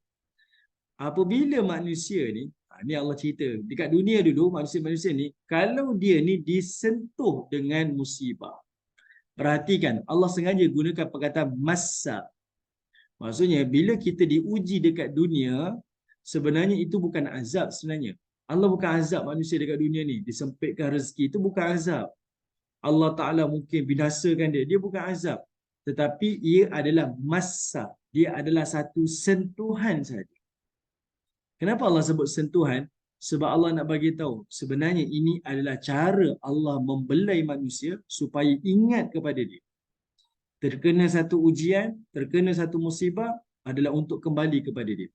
Speaker 1: Apabila manusia ni, ni Allah cerita, dekat dunia dulu, manusia-manusia ni, kalau dia ni disentuh dengan musibah. Perhatikan, Allah sengaja gunakan perkataan massa. Maksudnya, bila kita diuji dekat dunia, sebenarnya itu bukan azab sebenarnya. Allah bukan azab manusia dekat dunia ni. Disempitkan rezeki, itu bukan azab. Allah Ta'ala mungkin binasakan dia. Dia bukan azab. Tetapi ia adalah massa. Dia adalah satu sentuhan saja. Kenapa Allah sebut sentuhan? Sebab Allah nak bagi tahu sebenarnya ini adalah cara Allah membelai manusia supaya ingat kepada dia. Terkena satu ujian, terkena satu musibah adalah untuk kembali kepada dia.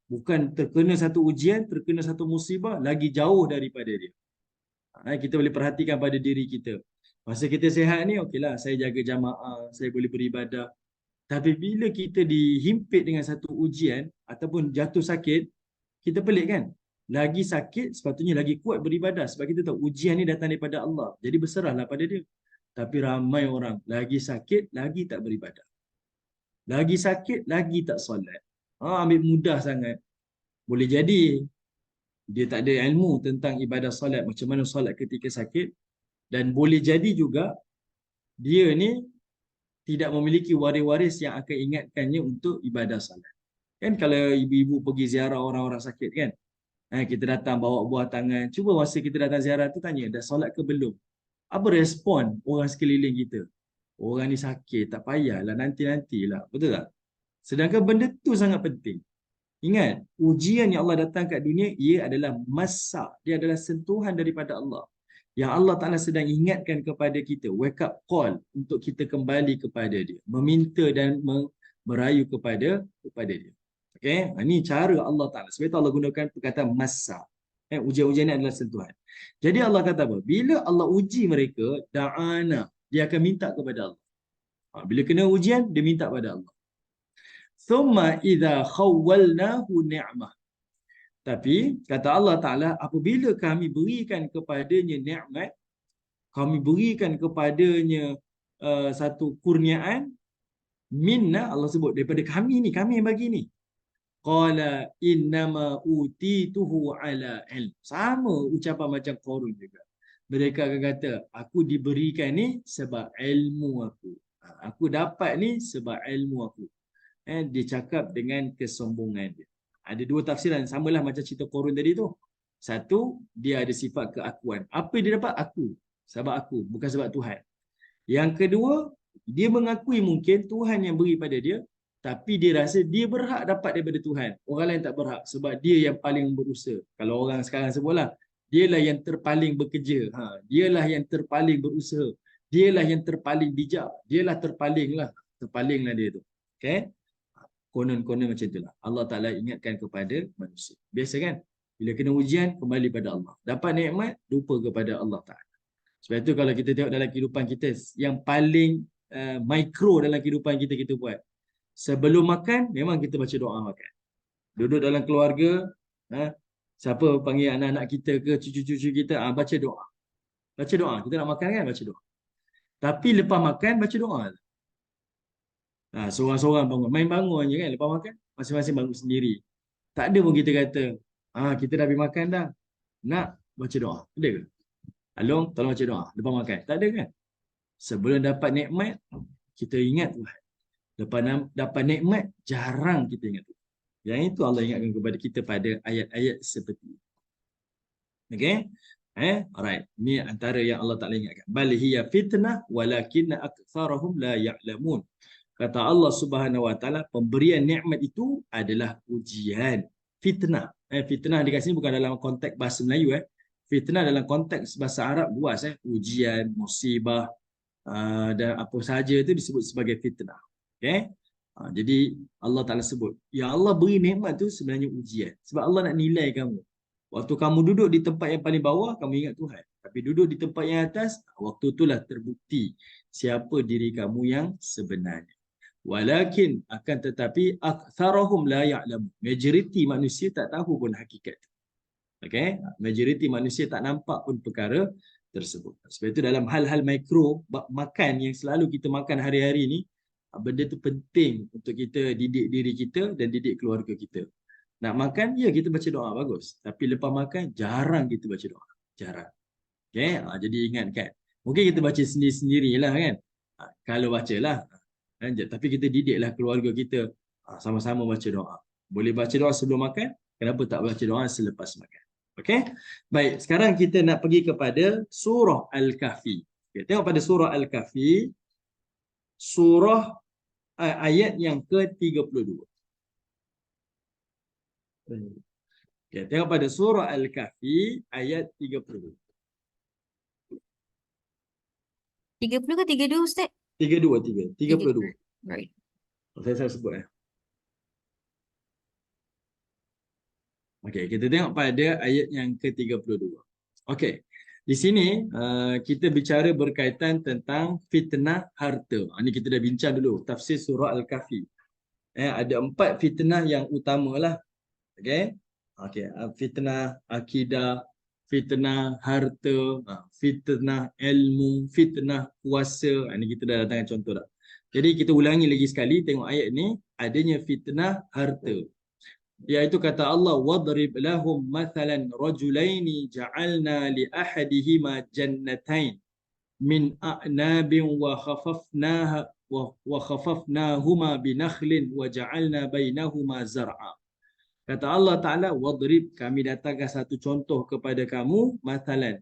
Speaker 1: Bukan terkena satu ujian, terkena satu musibah lagi jauh daripada dia. Kita boleh perhatikan pada diri kita. Masa kita sihat ni, okeylah, saya jaga jamaah, saya boleh beribadah. Tapi bila kita dihimpit dengan satu ujian ataupun jatuh sakit, kita pelik kan? Lagi sakit, sepatutnya lagi kuat beribadah. Sebab kita tahu ujian ni datang daripada Allah. Jadi berserahlah pada dia. Tapi ramai orang lagi sakit, lagi tak beribadah. Lagi sakit, lagi tak solat. Ambil mudah sangat. Boleh jadi dia tak ada ilmu tentang ibadah solat, macam mana solat ketika sakit. Dan boleh jadi juga dia ni tidak memiliki waris-waris yang akan ingatkannya untuk ibadah solat. Kan kalau ibu-ibu pergi ziarah orang-orang sakit kan, kita datang bawa buah tangan. Cuba masa kita datang ziarah tu tanya, dah solat ke belum? Apa respon orang sekeliling kita? Orang ni sakit, tak payahlah, nanti-nantilah. Betul tak? Sedangkan benda tu sangat penting. Ingat, ujian yang Allah datang kat dunia, ia adalah masa. Dia adalah sentuhan daripada Allah. Yang Allah Ta'ala sedang ingatkan kepada kita, wake up call untuk kita kembali kepada dia. Meminta dan merayu kepada dia. Okay? Ini cara Allah Ta'ala. Sebab itu Allah gunakan perkataan masa. Ujian-ujian ini adalah sentuhan. Jadi Allah kata apa? Bila Allah uji mereka, da'ana. Dia akan minta kepada Allah. Bila kena ujian, dia minta kepada Allah. Thumma idza khawwalnahu ni'mah. Tapi kata Allah Ta'ala, apabila kami berikan kepadanya nikmat, kami berikan kepadanya satu kurniaan, minna, Allah sebut daripada kami ni, kami yang bagi ni. Qala innama utituhu ala ilm. Sama ucapan macam Qarun juga. Mereka akan kata, aku diberikan ni sebab ilmu aku. Aku dapat ni sebab ilmu aku. Dia cakap dengan kesombongan dia. Ada dua tafsiran, samalah macam cerita Qarun tadi tu. Satu, dia ada sifat keakuan. Apa dia dapat? Aku. Sebab aku, bukan sebab Tuhan. Yang kedua, dia mengakui mungkin Tuhan yang beri pada dia, tapi dia rasa dia berhak dapat daripada Tuhan. Orang lain tak berhak sebab dia yang paling berusaha. Kalau orang sekarang sebutlah, dialah yang terpaling bekerja. Dialah yang terpaling berusaha. Dialah yang terpaling bijak. Dialah terpalinglah dia tu. Okay? Konon-konon macam itulah. Allah Ta'ala ingatkan kepada manusia. Biasa kan? Bila kena ujian, kembali pada Allah. Dapat nikmat, lupa kepada Allah Ta'ala. Sebab itu kalau kita tengok dalam kehidupan kita, yang paling mikro dalam kehidupan kita, kita buat. Sebelum makan, memang kita baca doa makan. Duduk dalam keluarga, siapa panggil anak-anak kita ke cucu-cucu kita, baca doa. Baca doa. Kita nak makan kan, baca doa. Tapi lepas makan, baca doa. Seorang-seorang bangun. Main bangun je kan, lepas makan, masing-masing bangun sendiri. Tak ada pun kita kata, kita dah habis makan dah. Nak baca doa. Ada ke? Along, tolong baca doa. Lepas makan. Tak ada kan? Sebelum dapat nikmat, kita ingat Tuhan. Lepas dapat nikmat, jarang kita ingat Tuhan. Yang itu Allah ingatkan kepada kita pada ayat-ayat seperti ini. Okay? Alright. Ini antara yang Allah Ta'ala ingatkan. Bal hiya fitnah walakinna aktsarahum la ya'lamun. Kata Allah Subhanahu Wa Ta'ala, pemberian nikmat itu adalah ujian. Fitnah. Fitnah di sini bukan dalam konteks bahasa Melayu. Fitnah dalam konteks bahasa Arab luas. Ujian, musibah, dan apa sahaja itu disebut sebagai fitnah. Okay? Jadi Allah Ta'ala sebut, ya Allah beri nikmat tu sebenarnya ujian. Sebab Allah nak nilai kamu. Waktu kamu duduk di tempat yang paling bawah, kamu ingat Tuhan. Tapi duduk di tempat yang atas, waktu itulah terbukti siapa diri kamu yang sebenarnya. Walakin akan tetapi aktsarahum la ya'lamun. Majoriti manusia tak tahu pun hakikat. Okey, majoriti manusia tak nampak pun perkara tersebut. Sebab itu dalam hal-hal mikro makan yang selalu kita makan hari-hari ni, benda tu penting untuk kita didik diri kita dan didik keluarga kita. Nak makan, ya kita baca doa bagus. Tapi lepas makan, jarang kita baca doa. Jarang. Okey, jadi ingatkan. Mungkin kita baca sendiri-sendirilah kan. Kalau bacalah. Tapi kita didiklah keluarga kita sama-sama baca doa. Boleh baca doa sebelum makan, kenapa tak baca doa selepas makan? Okey? Baik, sekarang kita nak pergi kepada surah Al-Kahfi. Okay, tengok pada surah Al-Kahfi, surah ayat yang ke-32. Okay, tengok pada surah Al-Kahfi ayat 32.
Speaker 3: 30 ke 32 Ustaz?
Speaker 1: 32.
Speaker 3: Right.
Speaker 1: Saya sebut Okey, kita tengok pada ayat yang ke-32. Okey. Di sini kita bicara berkaitan tentang fitnah harta. Ini kita dah bincang dulu tafsir surah Al-Kahfi. Ada 4 fitnah yang utamalah. Okey. Fitnah akidah, fitnah harta, fitnah ilmu, fitnah kuasa. Ini kita dah datangkan contoh dah. Jadi kita ulangi lagi sekali, tengok ayat ni, adanya fitnah harta. Iaitu kata Allah, wadrib lahum mathalan rajulaini ja'alna li ahadihima jannatain min a'nabin wa khafafnahuma binakhlin wa ja'alna bainahuma zar'a. Kata Allah Ta'ala, wadrib, kami datangkan satu contoh kepada kamu, mathalan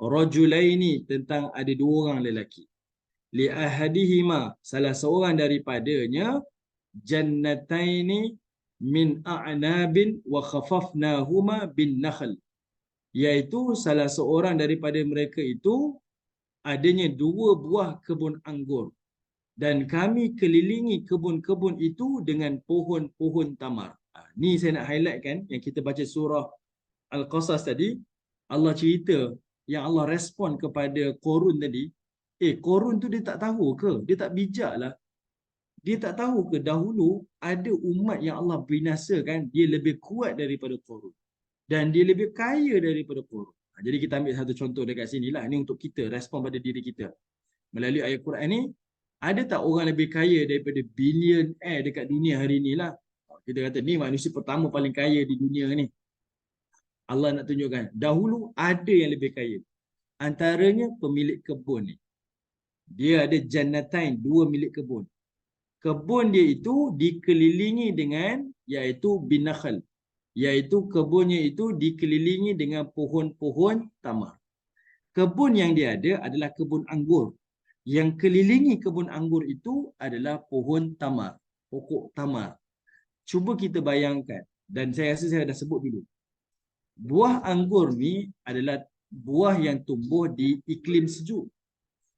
Speaker 1: rajulaini, tentang ada 2 orang lelaki. Li ahadihima, salah seorang daripadanya, jannataini min a'nabin wa khafafnahuma bin nakhl, iaitu salah seorang daripada mereka itu adanya 2 buah kebun anggur dan kami kelilingi kebun-kebun itu dengan pohon-pohon tamar. Ni saya nak highlight kan, yang kita baca surah Al-Qasas tadi, Allah cerita yang Allah respon kepada Qarun tadi. Qarun tu dia tak tahu ke? Dia tak bijak lah. Dia tak tahu ke dahulu ada umat yang Allah binasakan, dia lebih kuat daripada Qarun. Dan dia lebih kaya daripada Qarun. Jadi kita ambil satu contoh dekat sini lah. Ini untuk kita, respon pada diri kita. Melalui ayat Quran ni, ada tak orang lebih kaya daripada billionaire dekat dunia hari ni lah? Kita kata ni manusia pertama paling kaya di dunia ni. Allah nak tunjukkan, dahulu ada yang lebih kaya. Antaranya pemilik kebun ni. Dia ada jannatain, 2 milik kebun. Kebun dia itu dikelilingi dengan, iaitu binakhl, iaitu kebunnya itu dikelilingi dengan pohon-pohon tamar. Kebun yang dia ada adalah kebun anggur. Yang kelilingi kebun anggur itu adalah pohon tamar, pokok tamar. Cuba kita bayangkan, dan saya rasa saya dah sebut dulu. Buah anggur ni adalah buah yang tumbuh di iklim sejuk.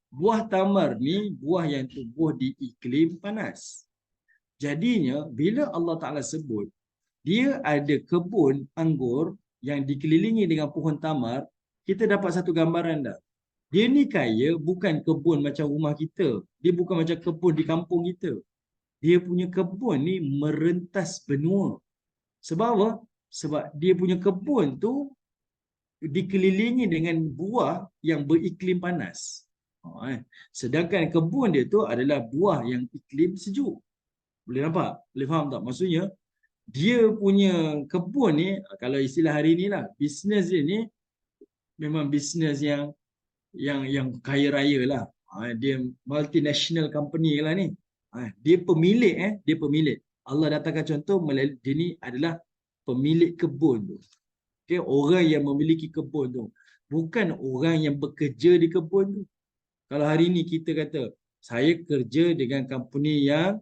Speaker 1: Buah tamar ni buah yang tumbuh di iklim panas. Jadinya bila Allah Ta'ala sebut dia ada kebun anggur yang dikelilingi dengan pohon tamar, kita dapat satu gambaran dah. Dia ni kaya bukan kebun macam rumah kita. Dia bukan macam kebun di kampung kita. Dia punya kebun ni merentas benua. Sebab apa? Sebab dia punya kebun tu dikelilingi dengan buah yang beriklim panas. Sedangkan kebun dia tu adalah buah yang iklim sejuk. Boleh nampak? Boleh faham tak? Maksudnya, dia punya kebun ni, kalau istilah hari ni lah, bisnes dia ni memang bisnes yang kaya raya lah. Dia multinational company lah ni. Dia pemilik dia pemilik. Allah datangkan contoh dia ni adalah pemilik kebun tu. Okay, orang yang memiliki kebun tu, bukan orang yang bekerja di kebun tu. Kalau hari ni kita kata saya kerja dengan company yang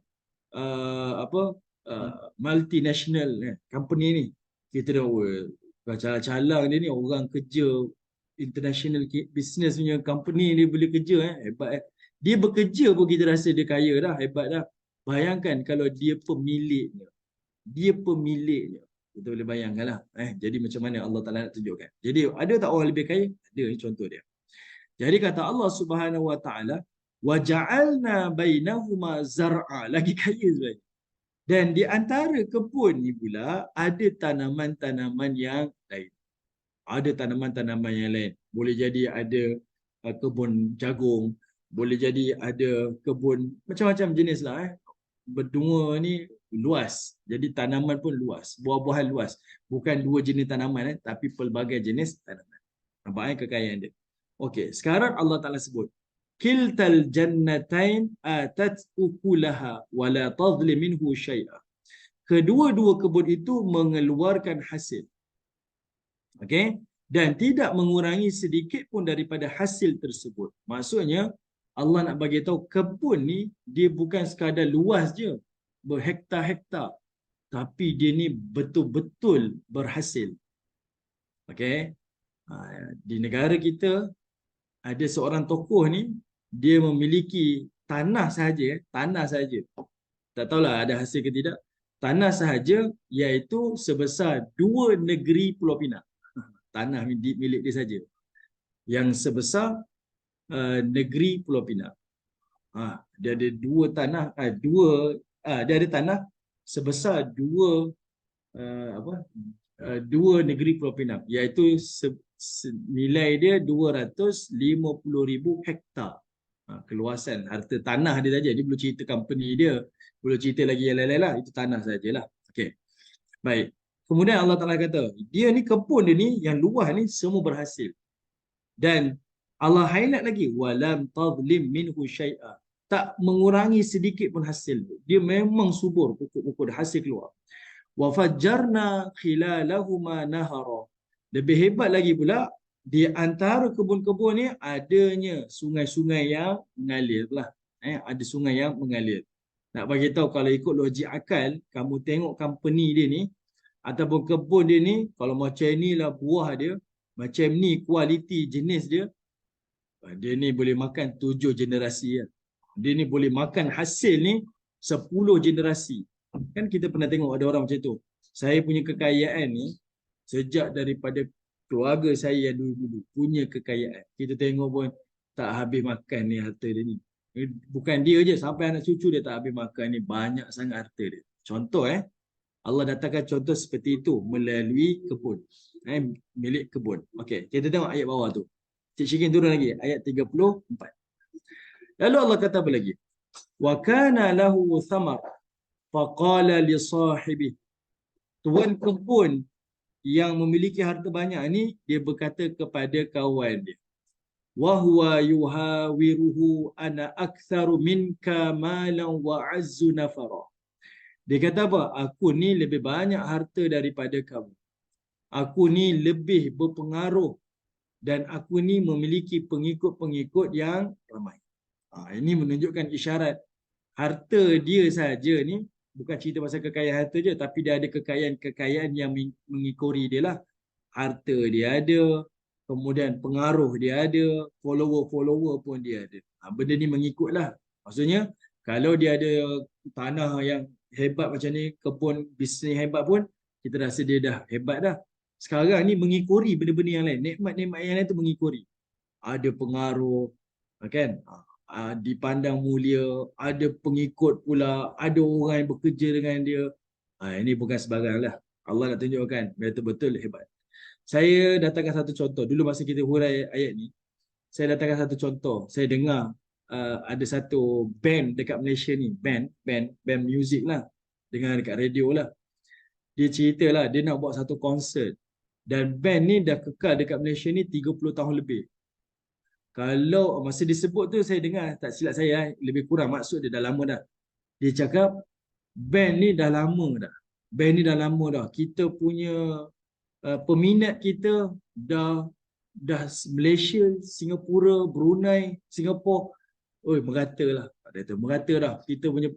Speaker 1: multinational company ni, kita dah calang-calang dia ni orang kerja international business punya company dia boleh kerja hebat. Dia bekerja pun kita rasa dia kaya dah, hebat dah. Bayangkan kalau dia pemiliknya. Kita boleh bayangkan lah. Jadi macam mana Allah Ta'ala nak tunjukkan. Jadi ada tak orang lebih kaya? Ada, ini contoh dia. Jadi kata Allah Subhanahu Wa Ta'ala, وَجَعَلْنَا بَيْنَهُمَا زَرْعًا. Lagi kaya sebenarnya. Dan di antara kebun ni pula ada tanaman-tanaman yang lain. Boleh jadi ada kebun jagung. Boleh jadi ada kebun macam-macam jenis lah. Benua ni luas. Jadi tanaman pun luas. Buah-buahan luas. Bukan dua jenis tanaman tapi pelbagai jenis tanaman. Nampak kekayaan dia. Okey, sekarang Allah Ta'ala sebut. Kiltal jannatain atat ukulaha wa la tadhlim minhu syai'a. Kedua-dua kebun itu mengeluarkan hasil. Okey? Dan tidak mengurangi sedikit pun daripada hasil tersebut. Maksudnya Allah nak bagi tahu kebun ni dia bukan sekadar luas je, berhektar-hektar, tapi dia ni betul-betul berhasil. Okey? Di negara kita ada seorang tokoh ni, dia memiliki tanah sahaja, tak tahulah ada hasil ke tidak. Tanah sahaja iaitu sebesar 2 negeri Pulau Pinang. Tanah milik dia saja. Yang sebesar negeri Pulau Pinang. Dia ada dia ada tanah sebesar 2 negeri Pulau Pinang, iaitu nilai dia 250,000 hektar. Keluasan harta tanah dia saja. Dia belum cerita company dia, belum cerita lagi yang lain-lain lah. Itu tanah sajalah. Okey. Baik. Kemudian Allah Ta'ala kata, dia ni kebun dia ni yang luas ni semua berhasil. Dan Allah highlight lagi, walam tadhlim minhu syai'a. Tak mengurangi sedikit pun hasil. Dia memang subur, pokok-pokok hasil keluar. Wa fajjarna khilalahuma nahara. Lebih hebat lagi pula, di antara kebun-kebun ni adanya sungai-sungai yang mengalir lah. Ada sungai yang mengalir. Nak bagi tahu kalau ikut logik akal, kamu tengok company dia ni ataupun kebun dia ni, kalau macam ni lah buah dia, macam ni kualiti jenis dia, dia ni boleh makan 7 generasi. Dia ni boleh makan hasil ni 10 generasi. Kan kita pernah tengok ada orang macam tu. Saya punya kekayaan ni sejak daripada keluarga saya yang dulu-dulu punya kekayaan. Kita tengok pun tak habis makan ni harta dia ni. Bukan dia je, sampai anak cucu dia tak habis makan ni, banyak sangat harta dia. Contoh Allah datangkan contoh seperti itu melalui kebun. Milik kebun. Okey, kita tengok ayat bawah tu. Cik Syikin turun lagi, ayat 34. Lalu Allah kata apa lagi? Wa kana lahu thamar faqala li sahibi. Tuan kebun yang memiliki harta banyak ni, dia berkata kepada kawan dia, wa huwa yuhawiruhu ana aktsaru minka malan wa azzu nafara. Dia kata apa? Aku ni lebih banyak harta daripada kamu. Aku ni lebih berpengaruh dan aku ni memiliki pengikut-pengikut yang ramai. Ini menunjukkan isyarat harta dia saja ni bukan cerita pasal kekayaan harta je, tapi dia ada kekayaan yang mengikori dia lah. Harta dia ada, kemudian pengaruh dia ada, follower pun dia ada. Benda ni mengikutlah. Maksudnya kalau dia ada tanah yang hebat macam ni, kebun bisnes hebat pun, kita rasa dia dah hebat dah. Sekarang ni mengikori benda-benda yang lain, nikmat-nikmat yang lain tu mengikori. ada pengaruh, kan? Dipandang mulia, ada pengikut pula, ada orang yang bekerja dengan dia. Ini bukan sebarang lah. Allah nak tunjukkan betul-betul hebat. Saya datangkan satu contoh. Dulu masa kita hurai ayat ni, saya datangkan satu contoh. Saya dengar ada satu band dekat Malaysia ni, band music lah, dengar dekat radio lah. Dia cerita lah, dia nak buat satu konsert. Dan band ni dah kekal dekat Malaysia ni 30 tahun lebih. Kalau masa disebut tu saya dengar, tak silap saya, lebih kurang maksud dia dah lama dah. Dia cakap, band ni dah lama dah. Band ni dah lama dah. Kita punya peminat kita dah Malaysia, Singapura, Brunei, Singapura. Oi, merata lah. Dia tu merata dah. Kita punya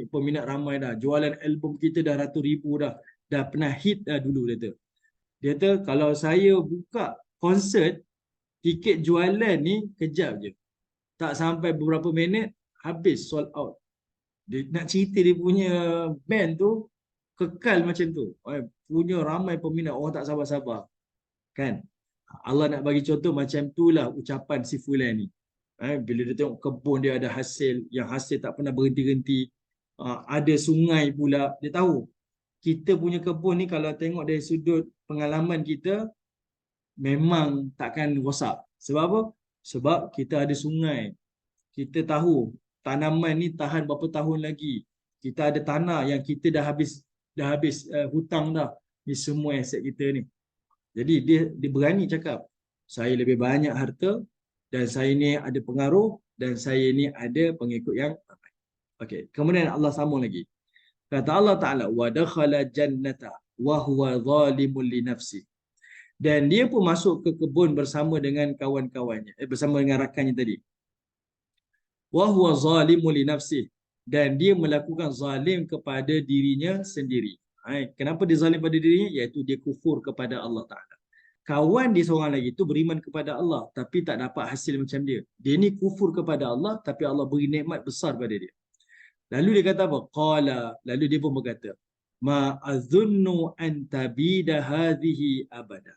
Speaker 1: peminat ramai dah. Jualan album kita dah ratus ribu dah. Dah pernah hit dah dulu dia tu. Dia tu kalau saya buka konsert, tiket jualan ni kejap je. Tak sampai beberapa minit habis, sold out. Dia nak cerita dia punya band tu kekal macam tu. Punya ramai peminat, orang tak sabar-sabar. Kan? Allah nak bagi contoh macam itulah ucapan si Fulan ni. Bila dia tengok kebun dia ada hasil, yang hasil tak pernah berhenti-henti. Ada sungai pula, dia tahu. Kita punya kebun ni kalau tengok dari sudut pengalaman kita, memang takkan rosak. Sebab apa? Sebab kita ada sungai. Kita tahu tanaman ni tahan berapa tahun lagi. Kita ada tanah yang kita dah habis hutang dah. Ni semua aset kita ni. Jadi dia berani cakap, saya lebih banyak harta dan saya ni ada pengaruh dan saya ni ada pengikut yang ramai. Okey, kemudian Allah sambung lagi. Kata Allah Ta'ala, wa dakhala jannata wa huwa zalimun li nafsi. Dan dia pun masuk ke kebun bersama dengan kawan-kawannya, bersama dengan rakannya tadi. Wa huwa zalimun li nafsi, dan dia melakukan zalim kepada dirinya sendiri. Kenapa dia zalim pada dirinya? Iaitu dia kufur kepada Allah Ta'ala. Kawan dia seorang lagi tu beriman kepada Allah tapi tak dapat hasil macam dia. Dia ni kufur kepada Allah tapi Allah beri nikmat besar pada dia. Lalu dia kata apa? Qala, lalu dia pun berkata, ma azunnu an tabida hadhihi abada.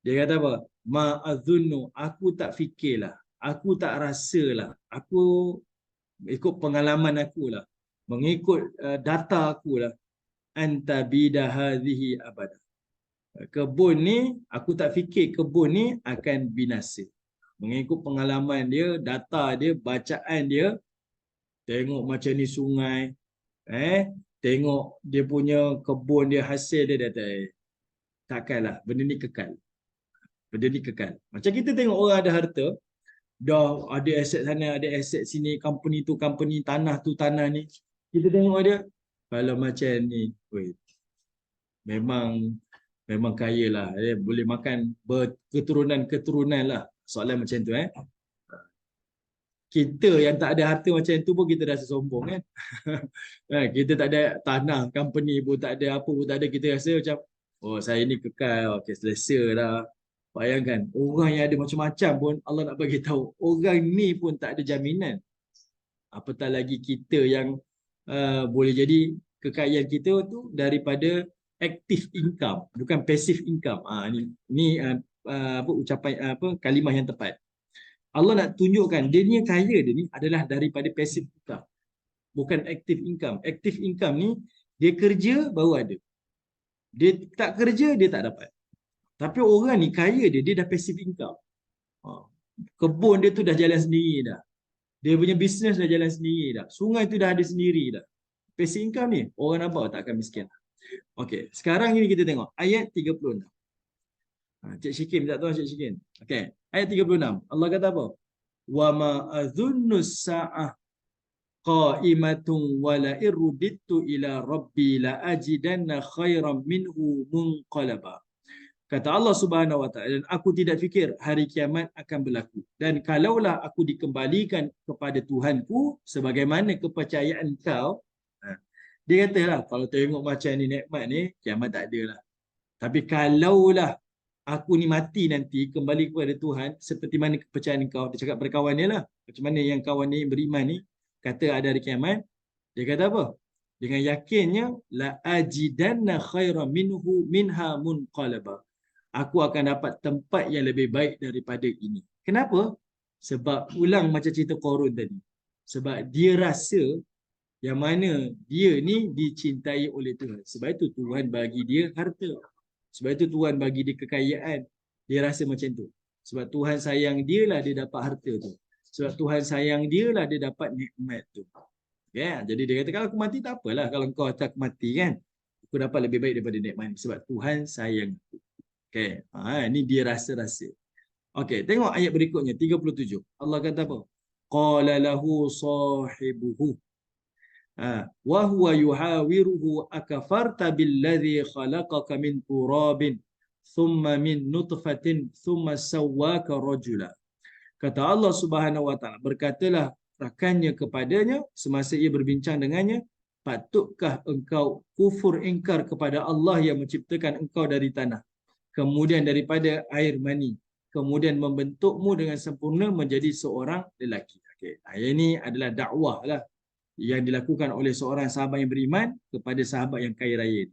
Speaker 1: Dia kata apa? Ma azunnu, aku tak fikirlah, aku tak rasalah, aku ikut pengalaman akulah, mengikut data akulah, an tabida hadhihi abada. Kebun ni, aku tak fikir kebun ni akan binasa. Mengikut pengalaman dia, data dia, bacaan dia, tengok macam ni sungai, tengok dia punya kebun dia, hasil dia, takkanlah, benda ni kekal. Benda ni kekal. Macam kita tengok orang ada harta, dah ada aset sana, ada aset sini, company tu, company, tanah tu, tanah ni. Kita tengok dia, kalau macam ni, memang kaya lah. Boleh makan berketurunan-keturunan lah. Soalan macam tu. Kita yang tak ada harta macam tu pun kita rasa sombong kan. Kita tak ada tanah, company pun tak ada, apa pun tak ada. Kita rasa macam, oh saya ni kekal, okay, selesa dah. Bayangkan, orang yang ada macam-macam pun Allah nak bagi tahu, orang ni pun tak ada jaminan. Apatah lagi kita yang boleh jadi kekayaan kita tu daripada active income, bukan passive income. Ni ucapan kalimah yang tepat. Allah nak tunjukkan dia ni kaya, dia ni adalah daripada passive income, bukan active income. Active income ni dia kerja baru ada. Dia tak kerja dia tak dapat. Tapi orang ni kaya dia dah passive income. Kebun dia tu dah jalan sendiri dah. Dia punya bisnes dah jalan sendiri dah. Sungai tu dah ada sendiri dah. Passive income ni orang nampak tak akan miskin. Okey, sekarang ini kita tengok ayat 36. Cik Syikin minta tolong Cik Syikin. Okey, ayat 36. Allah kata apa? Wa ma azunnu sa'ah qa'imatun wa la irudittu ila rabbi la ajidanna khairan minhu munqalaba. Kata Allah Subhanahu wa taala, dan aku tidak fikir hari kiamat akan berlaku. Dan kalaulah aku dikembalikan kepada Tuhanku sebagaimana kepercayaan kau, dia katalah kalau tengok macam ni nikmat ni, kiamat tak ada lah. Tapi kalaulah aku ni mati nanti kembali kepada Tuhan seperti mana kepercayaan kau, dia cakap pada kawan dia lah, macam mana yang kawan ni beriman ni kata ada hari kiamat, dia kata apa? Dengan yakinnya la ajidanna khairan minha munqalaba. Aku akan dapat tempat yang lebih baik daripada ini. Kenapa? Sebab ulang macam cerita Qarun tadi. Sebab dia rasa yang mana dia ni dicintai oleh Tuhan. Sebab itu Tuhan bagi dia harta. Sebab itu Tuhan bagi dia kekayaan. Dia rasa macam tu. Sebab Tuhan sayang dia lah dia dapat harta tu. Sebab Tuhan sayang dia lah dia dapat nikmat tu. Yeah. Jadi dia kata kalau aku mati tak apalah. Kalau kau kata aku mati kan. Aku dapat lebih baik daripada nikmat. Sebab Tuhan sayang aku. Okay. Ini dia rasa-rasa. Okay. Tengok ayat berikutnya. 37. Allah kata apa? Qala lahu sahibuhu. Wa huwa yuhawiruhu akafarta billadhi khalaqaka min turabin thumma min nutfatin thumma sawwaka rajula. Kata Allah Subhanahu wa taala, berkatalah rakannya kepadanya semasa ia berbincang dengannya, patutkah engkau kufur ingkar kepada Allah yang menciptakan engkau dari tanah, kemudian daripada air mani, kemudian membentukmu dengan sempurna menjadi seorang lelaki. Okey, ayat ini adalah dakwah lah yang dilakukan oleh seorang sahabat yang beriman kepada sahabat yang kaya raya.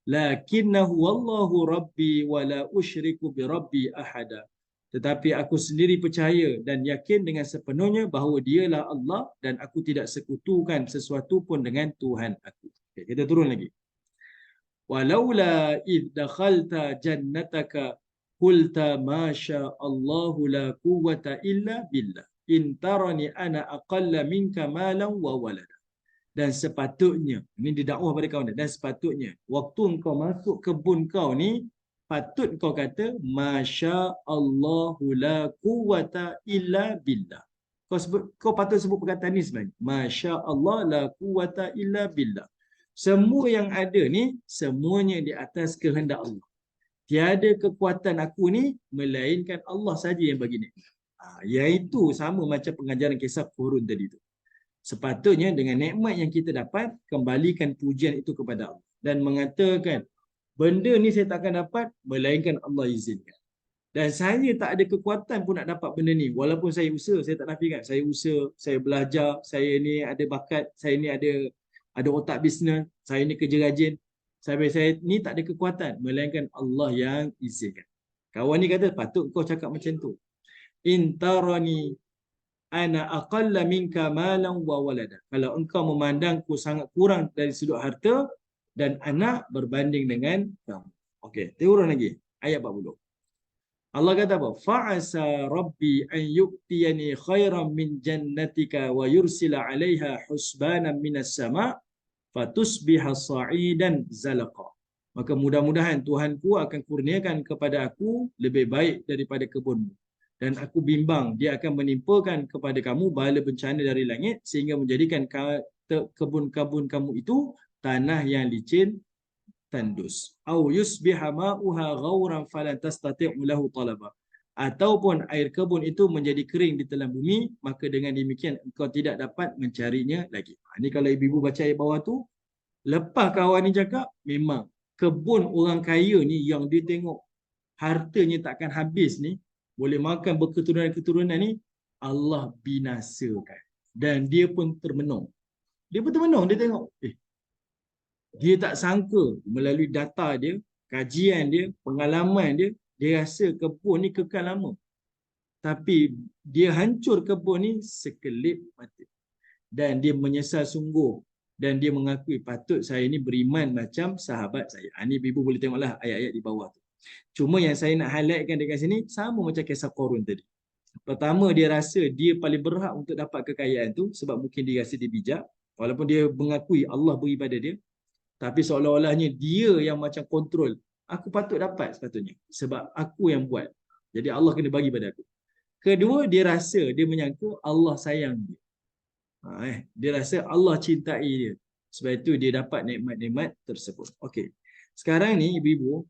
Speaker 1: Lakinnahu wallahu rabbi wa la usyriku bi rabbi ahada. Tetapi aku sendiri percaya dan yakin dengan sepenuhnya bahawa dialah Allah dan aku tidak sekutukan sesuatu pun dengan Tuhan aku. Okay, kita turun lagi. Walaula id dakhalta jannataka qulta ma sya Allahu la quwwata illa billah. In tarani ana aqalla minka malan wa walada. Dan sepatutnya, ini didakwah pada kawan dia, dan sepatutnya waktu engkau masuk kebun kau ni, patut kau kata masya Allahu la quwwata illa billah. Kau patut sebut perkataan ni sebenarnya. Masya Allah la quwwata illa billah. Semua yang ada ni semuanya di atas kehendak Allah. Tiada kekuatan aku ni melainkan Allah saja yang bagi ni. Iaitu sama macam pengajaran kisah Qarun tadi tu. Sepatutnya dengan nikmat yang kita dapat, kembalikan pujian itu kepada Allah dan mengatakan benda ni saya takkan dapat melainkan Allah izinkan. Dan saya tak ada kekuatan pun nak dapat benda ni. Walaupun saya usaha, saya tak nafikan. Saya usaha, saya belajar, saya ni ada bakat, saya ni ada otak bisnes, saya ni kerja rajin. Saya ni tak ada kekuatan melainkan Allah yang izinkan. Kawan ni kata patut kau cakap macam tu. Intarani ana aqalla minka malan wa walada. Kalau engkau memandangku sangat kurang dari sudut harta dan anak berbanding dengan kamu. Okey, turun lagi ayat 40. Allah kata apa? Fa'asa rabbi an yu'tiyani khairan min jannatika wa yursila 'alaiha husbanan minas sama' fatusbiha sa'idan zalaqa. Maka mudah-mudahan Tuhanku akan kurniakan kepada aku lebih baik daripada kebunmu. Dan aku bimbang dia akan menimpakan kepada kamu bala bencana dari langit sehingga menjadikan kebun-kebun kamu itu tanah yang licin tandus. Au yusbiha ma'uha ghauran falan tastati'u lahu talaba. Ataupun air kebun itu menjadi kering di telan bumi, maka dengan demikian engkau tidak dapat mencarinya lagi. Ini kalau ibu-ibu baca ayat bawah tu, lepas kawan ni cakap, memang kebun orang kaya ni yang dia tengok hartanya takkan habis ni, boleh makan berketurunan-keturunan ni, Allah binasakan. Dan dia pun termenung. Dia pun termenung, dia tengok. Dia tak sangka melalui data dia, kajian dia, pengalaman dia, dia rasa kebun ni kekal lama. Tapi dia hancur kebun ni sekelip mata. Dan dia menyesal sungguh. Dan dia mengakui patut saya ni beriman macam sahabat saya. Ini ibu boleh tengoklah ayat-ayat di bawah tu. Cuma yang saya nak highlightkan dekat sini sama macam kisah Qarun tadi. Pertama, dia rasa dia paling berhak untuk dapat kekayaan tu sebab mungkin dia rasa dia bijak. Walaupun dia mengakui Allah beri pada dia, tapi seolah-olahnya dia yang macam kontrol. Aku patut dapat sepatutnya sebab aku yang buat. Jadi Allah kena bagi pada aku. Kedua, dia rasa, dia menyangka Allah sayang dia. Dia rasa Allah cintai dia. Sebab itu dia dapat nikmat-nikmat tersebut. Okey. Sekarang ni ibu-ibu,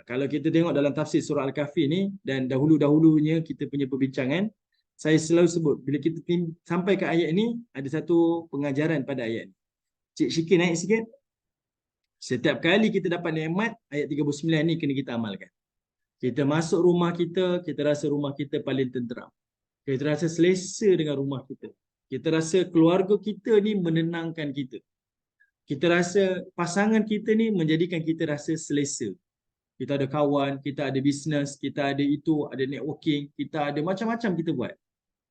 Speaker 1: kalau kita tengok dalam tafsir surah Al-Kahfi ni dan dahulu-dahulunya kita punya perbincangan, saya selalu sebut bila kita sampai ke ayat ni ada satu pengajaran pada ayat ni. Cik Syikir naik sikit. Setiap kali kita dapat nikmat, ayat 39 ni kena kita amalkan. Kita masuk rumah kita, kita rasa rumah kita paling tenteram. Kita rasa selesa dengan rumah kita. Kita rasa keluarga kita ni menenangkan kita. Kita rasa pasangan kita ni menjadikan kita rasa selesa. Kita ada kawan, kita ada bisnes, kita ada itu, ada networking, kita ada macam-macam kita buat.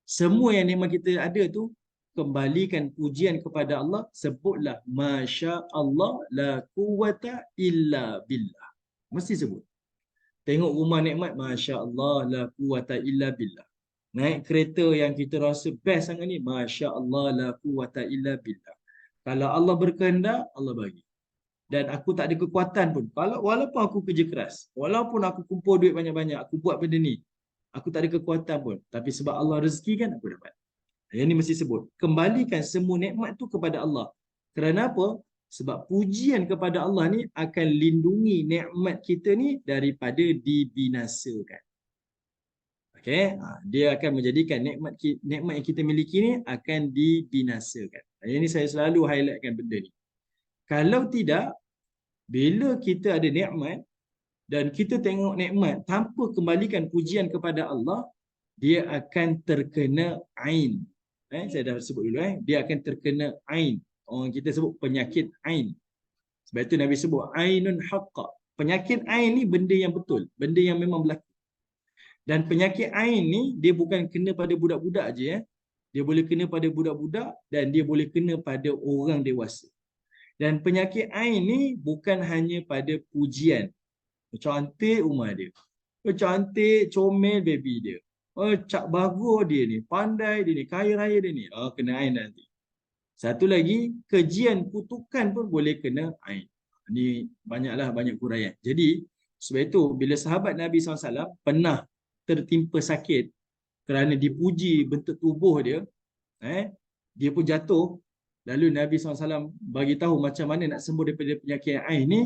Speaker 1: Semua yang nikmat kita ada tu, kembalikan pujian kepada Allah, sebutlah Masya Allah la quwata illa billah. Mesti sebut. Tengok rumah nikmat, Masya Allah la quwata illa billah. Naik kereta yang kita rasa best sangat ni, Masya Allah la quwata illa billah. Kalau Allah berkehendak, Allah bagi. Dan aku tak ada kekuatan pun. Walaupun aku kerja keras, walaupun aku kumpul duit banyak-banyak, aku buat benda ni, aku tak ada kekuatan pun. Tapi sebab Allah rezekikan, aku dapat. Yang ni mesti sebut. Kembalikan semua nikmat tu kepada Allah. Kerana apa? Sebab pujian kepada Allah ni akan lindungi nikmat kita ni daripada dibinasakan. Okay? Dia akan menjadikan nikmat yang kita miliki ni akan dibinasakan. Yang ni saya selalu highlightkan benda ni. Kalau tidak, bila kita ada nikmat dan kita tengok nikmat tanpa kembalikan pujian kepada Allah, dia akan terkena ain. Saya dah sebut dulu. Dia akan terkena ain. Orang kita sebut penyakit ain. Sebab itu Nabi sebut ainun haqqa. Penyakit ain ni benda yang betul, benda yang memang berlaku. Dan penyakit ain ni dia bukan kena pada budak-budak je. Dia boleh kena pada budak-budak dan dia boleh kena pada orang dewasa. Dan penyakit ain ni bukan hanya pada pujian. Cantik rumah dia. Cantik comel baby dia. Cak bagus dia ni. Pandai dia ni. Kaya raya dia ni. Kena ain nanti. Satu lagi, kejian kutukan pun boleh kena ain. Ini banyak huraian. Jadi, sebab itu bila sahabat Nabi SAW pernah tertimpa sakit kerana dipuji bentuk tubuh dia, dia pun jatuh. Lalu Nabi SAW bagi tahu macam mana nak sembuh daripada penyakit ain ni,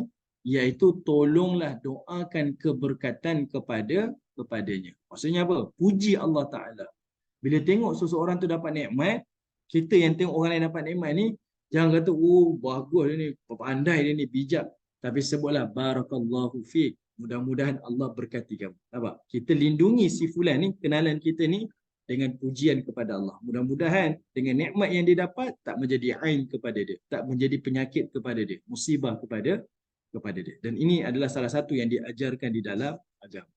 Speaker 1: iaitu tolonglah doakan keberkatan kepadanya. Maksudnya apa? Puji Allah Ta'ala. Bila tengok seseorang tu dapat nikmat, kita yang tengok orang lain dapat nikmat ni, jangan kata, bagus dia ni, pandai dia ni, bijak. Tapi sebutlah, barakallahu fiik. Mudah-mudahan Allah berkati kamu. Nampak? Kita lindungi si fulan ni, kenalan kita ni, dengan pujian kepada Allah. Mudah-mudahan dengan nikmat yang dia dapat tak menjadi ain kepada dia, tak menjadi penyakit kepada dia, musibah kepada dia. Dan ini adalah salah satu yang diajarkan di dalam agama.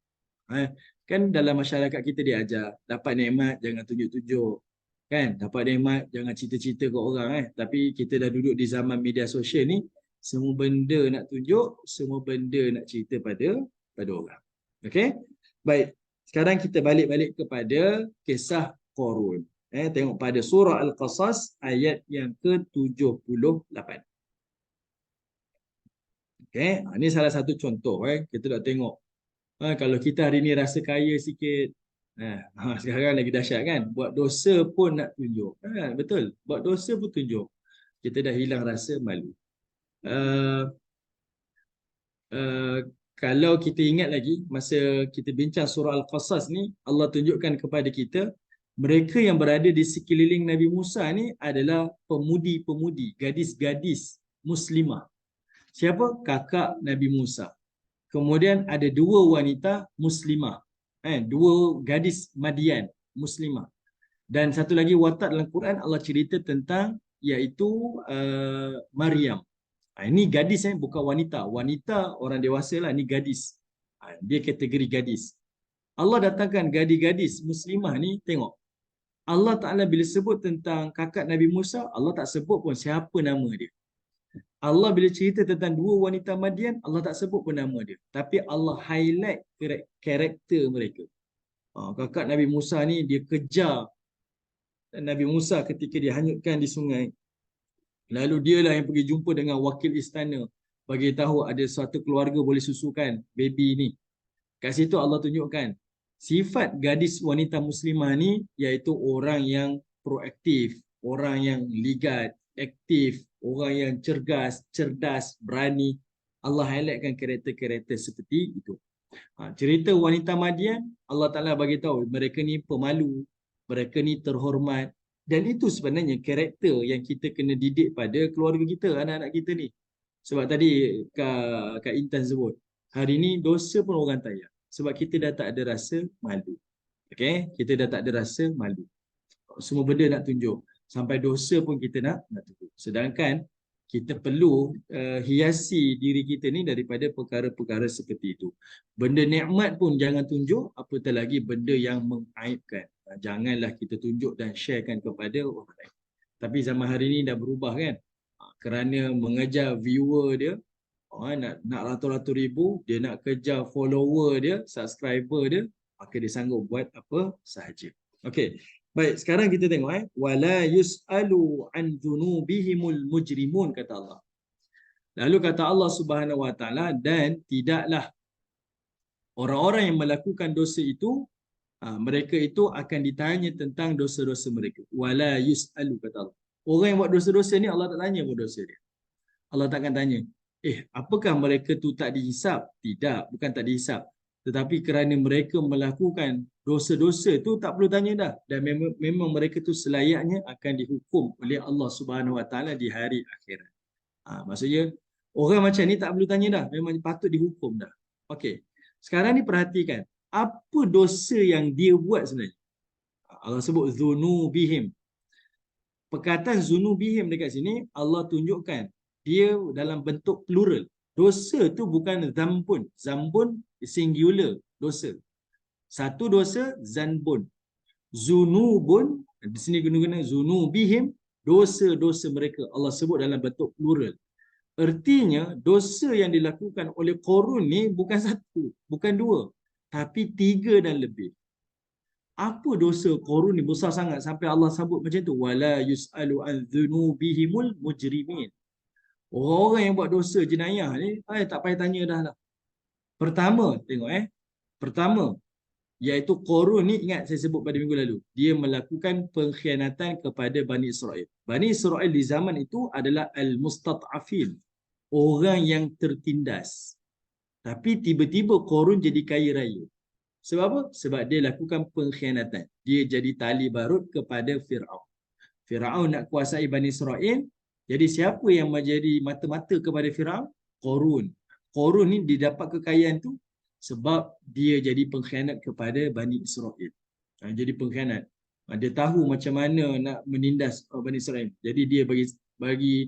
Speaker 1: Kan dalam masyarakat kita diajar, dapat nikmat jangan tunjuk-tunjuk. Kan? Dapat nikmat jangan cerita-cerita ke orang. Tapi kita dah duduk di zaman media sosial ni, semua benda nak tunjuk, semua benda nak cerita pada orang. Okey? Baik. Sekarang kita balik kepada kisah Qarun. Tengok pada surah Al-Qasas ayat yang ke-78. Okey, ini salah satu contoh. Kita dah tengok. Kalau kita hari ni rasa kaya sikit, sekarang lagi dahsyat kan? Buat dosa pun nak tunjuk. Betul, buat dosa pun tunjuk. Kita dah hilang rasa malu. Kalau kita ingat lagi, masa kita bincang surah Al-Qasas ni, Allah tunjukkan kepada kita, mereka yang berada di sekeliling Nabi Musa ni adalah pemudi-pemudi, gadis-gadis muslimah. Siapa? Kakak Nabi Musa. Kemudian ada dua wanita muslimah. Dua gadis Madian muslimah. Dan satu lagi watak dalam Quran, Allah cerita tentang iaitu Maryam. Ini gadis, bukan wanita. Wanita orang dewasa lah, ini gadis. Dia kategori gadis. Allah datangkan gadis-gadis muslimah ni, tengok. Allah Ta'ala bila sebut tentang kakak Nabi Musa, Allah tak sebut pun siapa nama dia. Allah bila cerita tentang dua wanita Madian, Allah tak sebut pun nama dia. Tapi Allah highlight karakter mereka. Kakak Nabi Musa ni, dia kejar Nabi Musa ketika dia hanyutkan di sungai. Lalu dialah yang pergi jumpa dengan wakil istana, bagi tahu ada suatu keluarga boleh susukan baby ni. Kat situ Allah tunjukkan sifat gadis wanita muslimah ni, iaitu orang yang proaktif, orang yang ligat, aktif, orang yang cerdas, berani. Allah highlightkan karakter-karakter seperti itu. Cerita wanita Madian, Allah Ta'ala bagi tahu mereka ni pemalu, mereka ni terhormat. Dan itu sebenarnya karakter yang kita kena didik pada keluarga kita, anak-anak kita ni. Sebab tadi Kak Intan sebut, hari ni dosa pun orang tayar. Sebab kita dah tak ada rasa malu. Okay? Kita dah tak ada rasa malu. Semua benda nak tunjuk. Sampai dosa pun kita nak tunjuk. Sedangkan kita perlu hiasi diri kita ni daripada perkara-perkara seperti itu. Benda nikmat pun jangan tunjuk, apatah lagi benda yang mengaibkan. Janganlah kita tunjuk dan sharekan kepada orang lain. Tapi zaman hari ni dah berubah kan. Kerana mengejar viewer dia, nak ratus-ratus ribu, dia nak kejar follower dia, subscriber dia, maka dia sanggup buat apa sahaja. Okey. Baik, sekarang kita tengok wala yus'alu an dzunubihimul mujrimun, kata Allah. Lalu kata Allah Subhanahu wa taala, dan tidaklah orang-orang yang melakukan dosa itu mereka itu akan ditanya tentang dosa-dosa mereka. Wala yus'alu, kata Allah. Orang yang buat dosa-dosa ni Allah tak tanya buat dosa dia. Allah takkan tanya, apakah mereka tu tak dihisap? Tidak, bukan tak dihisap. Tetapi kerana mereka melakukan dosa-dosa tu tak perlu tanya dah. Dan memang mereka tu selayaknya akan dihukum oleh Allah Subhanahu wa taala di hari akhirat. Maksudnya orang macam ni tak perlu tanya dah, memang patut dihukum dah. Okey. Sekarang ni perhatikan, apa dosa yang dia buat sebenarnya? Allah sebut dzunubihim. Perkataan dzunubihim dekat sini Allah tunjukkan dia dalam bentuk plural. Dosa tu bukan zambun. Zambun singular, dosa. Satu dosa, zanbun. Zunubun, di sini guna-guna zunubihim, dosa-dosa mereka. Allah sebut dalam bentuk plural. Artinya, dosa yang dilakukan oleh Qarun ni bukan satu, bukan dua, tapi tiga dan lebih. Apa dosa Qarun ni besar sangat sampai Allah sebut macam tu? Wala yus'alu an dzunubihimul mujrimin. Orang-orang yang buat dosa jenayah ni, tak payah tanya dah lah. Pertama, tengok Pertama, iaitu Qarun ni, ingat saya sebut pada minggu lalu. Dia melakukan pengkhianatan kepada Bani Israel. Bani Israel di zaman itu adalah al-mustat'afin. Orang yang tertindas. Tapi tiba-tiba Qarun jadi kaya raya. Sebab apa? Sebab dia lakukan pengkhianatan. Dia jadi tali barut kepada Fir'aun. Fir'aun nak kuasai Bani Israel. Jadi siapa yang menjadi mata-mata kepada Fir'aun? Qarun. Qarun ni didapat kekayaan tu sebab dia jadi pengkhianat kepada Bani Israel. Jadi pengkhianat. Dia tahu macam mana nak menindas Bani Israel. Jadi dia bagi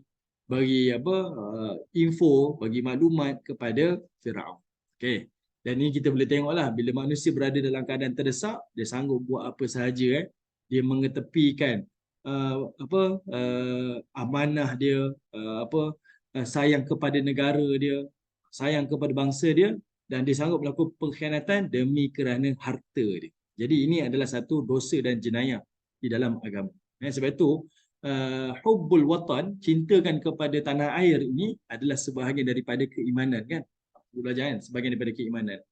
Speaker 1: info, bagi maklumat kepada Fir'aun. Okey. Dan ini kita boleh tengoklah, bila manusia berada dalam keadaan terdesak, dia sanggup buat apa sahaja. Dia mengetepikan amanah dia, sayang kepada negara dia, sayang kepada bangsa dia, dan dia sanggup melakukan pengkhianatan demi kerana harta dia. Jadi ini adalah satu dosa dan jenayah di dalam agama. Sebab itu hubbul watan, cintakan kepada tanah air ini adalah sebahagian daripada keimanan kan. Belajar kan, sebahagian daripada keimanan.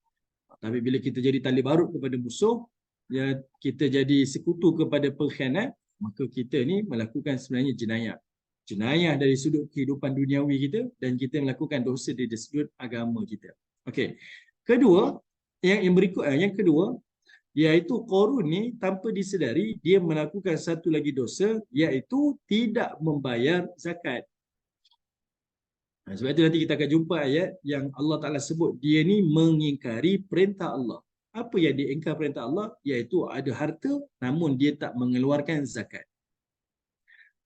Speaker 1: Tapi bila kita jadi tali barut kepada musuh, kita jadi sekutu kepada pengkhianat, maka kita ni melakukan sebenarnya jenayah. Jenayah dari sudut kehidupan duniawi kita, dan kita melakukan dosa dari sudut agama kita. Okey. Kedua, yang kedua, iaitu Qarun ni tanpa disedari dia melakukan satu lagi dosa, iaitu tidak membayar zakat. Sebab itu nanti kita akan jumpa ayat yang Allah Ta'ala sebut dia ni mengingkari perintah Allah. Apa yang diingkar perintah Allah? Iaitu ada harta namun dia tak mengeluarkan zakat.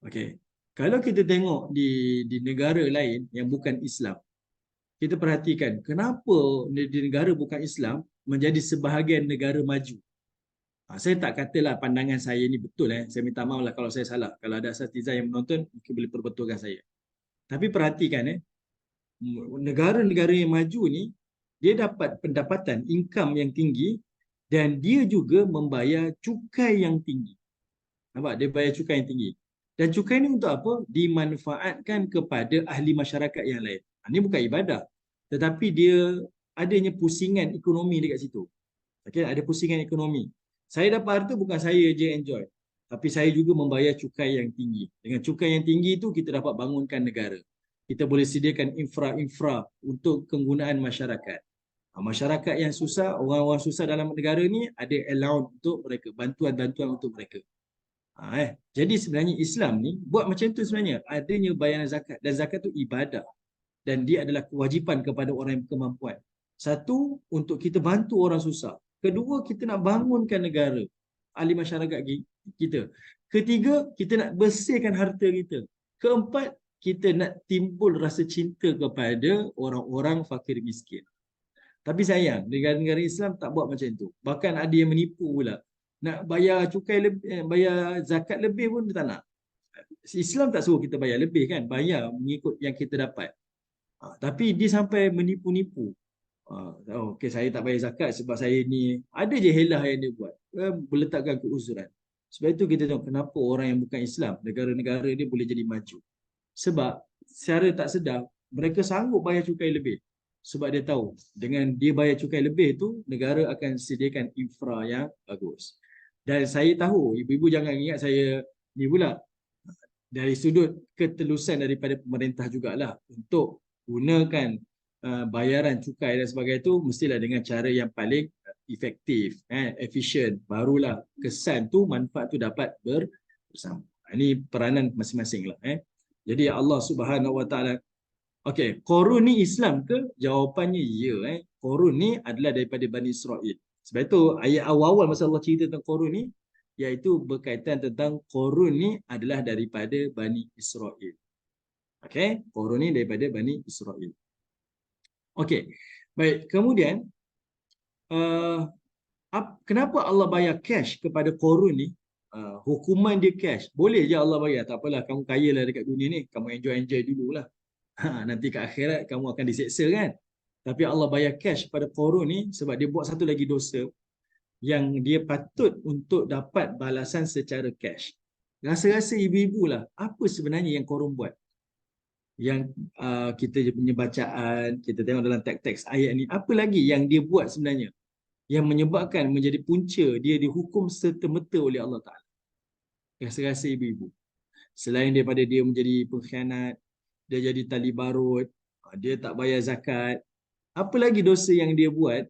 Speaker 1: Okey. Kalau kita tengok di negara lain yang bukan Islam, kita perhatikan kenapa di negara bukan Islam menjadi sebahagian negara maju. Saya tak katalah pandangan saya ni betul. Saya minta maaf lah kalau saya salah. Kalau ada asatidzah yang menonton, mungkin boleh perbetulkan saya. Tapi perhatikan negara-negara yang maju ni, dia dapat pendapatan, income yang tinggi, dan dia juga membayar cukai yang tinggi. Nampak? Dia bayar cukai yang tinggi. Dan cukai ni untuk apa? Dimanfaatkan kepada ahli masyarakat yang lain. Ini bukan ibadah. Tetapi dia adanya pusingan ekonomi dekat situ. Okay? Ada pusingan ekonomi. Saya dapat harta bukan saya je enjoy. Tapi saya juga membayar cukai yang tinggi. Dengan cukai yang tinggi itu, kita dapat bangunkan negara. Kita boleh sediakan infra untuk penggunaan masyarakat. Masyarakat yang susah, orang-orang susah dalam negara ni ada allowance untuk mereka, bantuan-bantuan untuk mereka. Jadi sebenarnya Islam ni buat macam tu sebenarnya. Adanya bayaran zakat, dan zakat tu ibadah. Dan dia adalah kewajipan kepada orang yang berkemampuan. Satu, untuk kita bantu orang susah. Kedua, kita nak bangunkan negara, ahli masyarakat kita. Ketiga, kita nak bersihkan harta kita. Keempat, kita nak timbul rasa cinta kepada orang-orang fakir miskin. Tapi sayang, negara-negara Islam tak buat macam tu. Bahkan ada yang menipu pula. Nak bayar cukai lebih, bayar zakat lebih pun dia tak nak. Islam tak suruh kita bayar lebih kan, bayar mengikut yang kita dapat. Tapi dia sampai menipu-nipu. Okey, saya tak bayar zakat sebab saya ni, ada je helah yang dia buat. Meletakkan keuzuran. Sebab itu kita tengok kenapa orang yang bukan Islam, negara-negara dia boleh jadi maju. Sebab secara tak sedar, mereka sanggup bayar cukai lebih. Sebab dia tahu, dengan dia bayar cukai lebih tu, negara akan sediakan infra yang bagus. Dan saya tahu, ibu-ibu jangan ingat saya ni pula. Dari sudut ketelusan daripada pemerintah jugalah untuk gunakan bayaran cukai dan sebagainya itu mestilah dengan cara yang paling efektif, efisien, barulah kesan tu, manfaat tu dapat bersama. Ini peranan masing-masing lah. Jadi Allah Subhanahu Wa Taala, okey, Qarun ni Islam ke? Jawapannya ya. Qarun ni adalah daripada Bani Israel. Sebab itu ayat awal-awal masa Allah cerita tentang Qarun ni, iaitu berkaitan tentang Qarun ni adalah daripada Bani Israel. Okey, Qarun ni daripada Bani Israel. Okey, baik. Kemudian, kenapa Allah bayar cash kepada Qarun ni? Hukuman dia cash. Boleh je Allah bayar. Tak apalah, kamu kaya lah dekat dunia ni. Kamu enjoy dululah. Nanti ke akhirat kamu akan diseksa kan. Tapi Allah bayar cash pada Qarun ni sebab dia buat satu lagi dosa yang dia patut untuk dapat balasan secara cash. Rasa-rasa ibu-ibu lah, apa sebenarnya yang Qarun buat? Yang kita punya bacaan, kita tengok dalam teks-teks ayat ni, apa lagi yang dia buat sebenarnya yang menyebabkan menjadi punca dia dihukum serta-merta oleh Allah Ta'ala? Rasa-rasa ibu-ibu, selain daripada dia menjadi pengkhianat, dia jadi tali barut, dia tak bayar zakat, apa lagi dosa yang dia buat